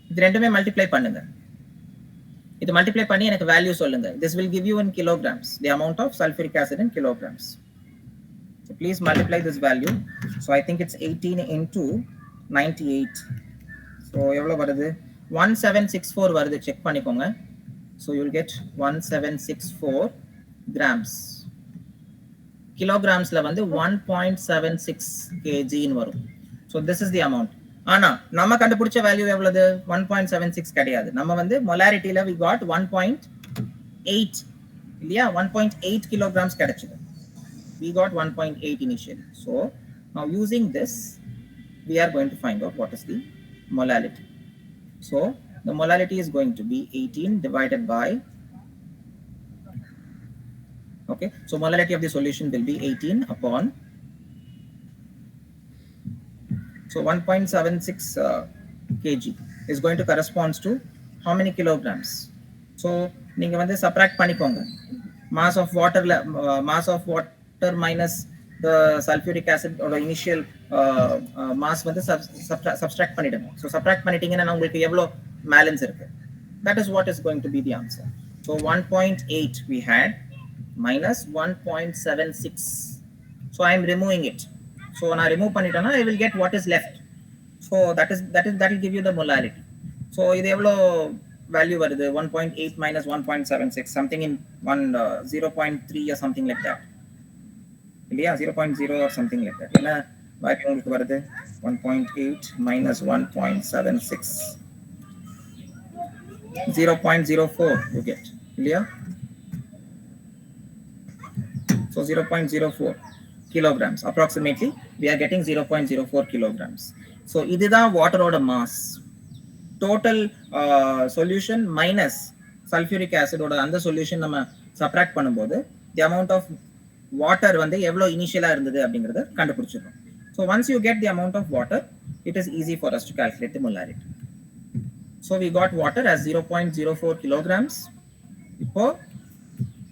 A: இது ரெண்டுமே multiply பண்ணுங்க. இது மல்டிப்ளை பண்ணி எனக்கு வேல்யூ சொல்லுங்க. This will give you in kilograms the amount of sulfuric acid in kilograms. So please multiply this value. So I think it's 18 into 98. So எவ்வளவு வருது? 1764 வருது, செக் பண்ணிக்கோங்க. So you will get 1764 grams. Kilogramsல வந்து 1.76 kg ன்னு வரும். So this is the amount. ஆனா நம்ம கண்டுபிடிச்ச வேல்யூ எவ்வளவு? 1.76 கிடையாது. நம்ம வந்து மொலாரிட்டில we got 1.8 இல்லையா? 1.8 kilograms கிடைச்சது. We got 1.8 initially. So now using this we are going to find out what is the molality. So the molality is going to be 18 divided by, okay, so molality of the solution will be 18 upon, so 1.76 kg is going to correspond to how many kilograms? So நீங்க வந்து subtract பண்ணிக்கோங்க. Mass of water minus the sulfuric acid or initial mass வந்து subtract பண்ணிடுங்க. So subtract பண்ணிட்டீங்கன்னா உங்களுக்கு எவ்வளவு balance இருக்கு. That is what is going to be the answer. So 1.8 we had minus 1.76. So I am removing it. So நான் remove பண்ணிட்டேன்னா I will get what is left. So that will give you the molarity. So இது எவ்வளவு value வருது? 1.8 minus 1.76, something in 0.3 or something like that. இல்லையா? 0.0 or something like that. என்ன value உங்களுக்கு வருது? 1.8 minus 1.76, 0.04 you get. இல்லையா? So 0.04 kilograms approximately we are getting 0.04 kilograms. So இதுதான் வாட்டரோட மாஸ். டோட்டல் சொல்யூஷன் மைனஸ் சல்ஃபியூரிக் ஆசிடோட அந்த சொல்யூஷன் நம்ம சப்ராக்ட் பண்ணும்போது தி அமௌண்ட் ஆஃப் வாட்டர் வந்து எவ்வளவு இனிஷியலா இருந்தது அப்படிங்கறத கண்டுபிடிச்சிடணும். So once you get the amount of water, it is easy for us to calculate the molarity. So we got water as 0.04 kilograms. இப்போ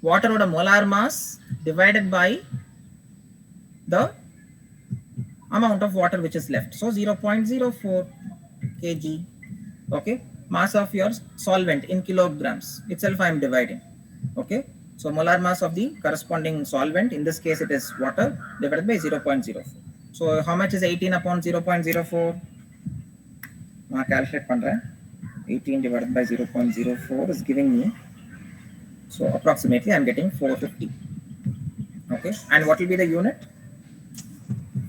A: வாட்டரோட molar mass divided by the amount of water which is left. So 0.04 kg. Okay, mass of your solvent in kilograms itself I am dividing. Okay, so molar mass of the corresponding solvent, in this case it is water, divided by 0.04. So how much is 18 upon 0.04? I calculate pandren. 18 divided by 0.04 is giving me, so approximately I am getting 450. Okay, and what will be the unit?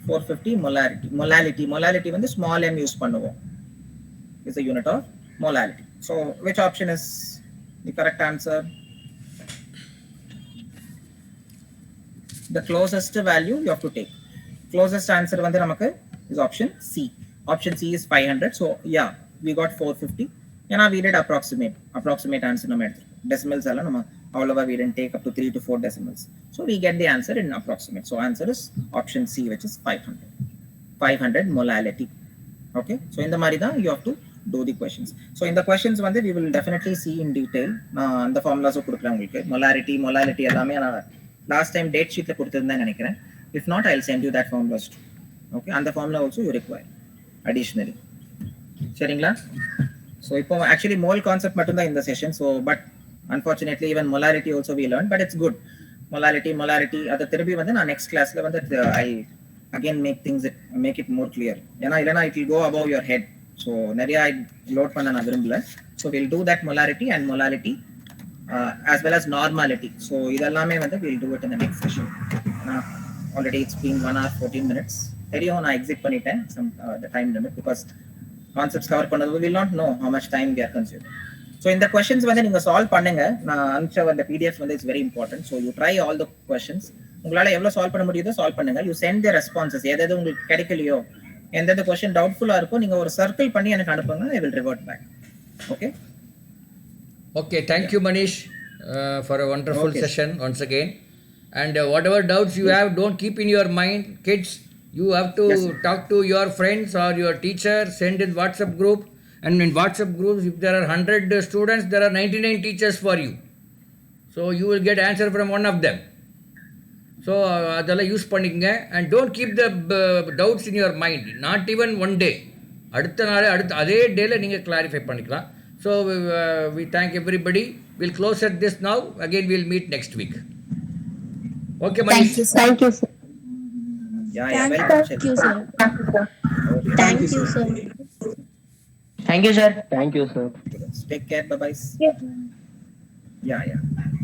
A: 450 molarity வந்து small m use பண்ணுவோம், is the unit of molarity. So which option is the correct answer? The closest value you have to take. Closest answer வந்து நமக்கு is option C. Option C is 500. So yeah, we got 450. ஏன்னா we did approximate answer நம்ம எடுத்துருக்கோம். Decimals எல்லாம் நம்ம அவ்வளவா we didn't take up to 3 to 4 decimals. So we get the answer in approximate. So answer is option C, which is 500 molality. Okay, so இந்த மாதிரி தான் you have to do the questions. So in the questions வந்து we will definitely see in detail. நான் அந்த formulas கொடுக்குறேன் உங்களுக்கு. molality எல்லாமே நான் last time date sheetல கொடுத்திருந்தேன் நினைக்கிறேன். If not, I'll send you that formulas too. Okay, and the formula also you require additionally. சரிங்களா? So இப்போ actually mole concept மட்டும் தான் இந்த session. So but unfortunately even molarity also we learned, but it's good. molarity அத திருப்பி வந்து நான் next classல வந்து I again make it more clear. ஏன்னா இல்லனா it will go above your head. So நிறைய load பண்ண நான் விரும்பல. So we'll do that molarity as well as normality. So இதெல்லாமே வந்து we'll do it in the next session. Already it's been 1 hour 14 minutes. தெரியும் நான் exit பண்ணிட்டேன் the time limit because concepts cover பண்ணது we will not know how much time we are consuming. So இந்த questions வந்து நீங்க solve பண்ணுங்க. நான் அனுப்பிச்ச அந்த PDF வந்து it's very important. So you try all the questions. உங்களால எவ்வளவு solve பண்ண முடியுதோ solve பண்ணுங்க. You send the responses. எது உங்களுக்கு கிடைக்கலையோ, எந்த question doubtful இருக்கோ நீங்க ஒரு circle பண்ணி எனக்கு அனுப்புங்க. I will revert back. Okay?
I: Okay, thank you Manish for a wonderful session once again. And whatever doubts you have, don't keep in your mind, kids. You have to talk to your friends or your teacher, send in WhatsApp group. And in WhatsApp groups, if there are 100 students, there are 99 teachers for you. So you will get answer from one of them. So adala use பண்ணிக்கங்க and don't keep the doubts in your mind. Not even one day. அடுத்த அதே டேல நீங்க clarify பண்ணிக்கலாம். So we thank everybody. We'll close at this now. Again we'll meet next week. Okay, Manish.
B: Thank you, sir.
A: Yeah, welcome.
B: Thank you, sir.
D: Thank you, sir.
G: Thank you, sir. Thank you, sir.
A: Take care. Bye bye. Yeah.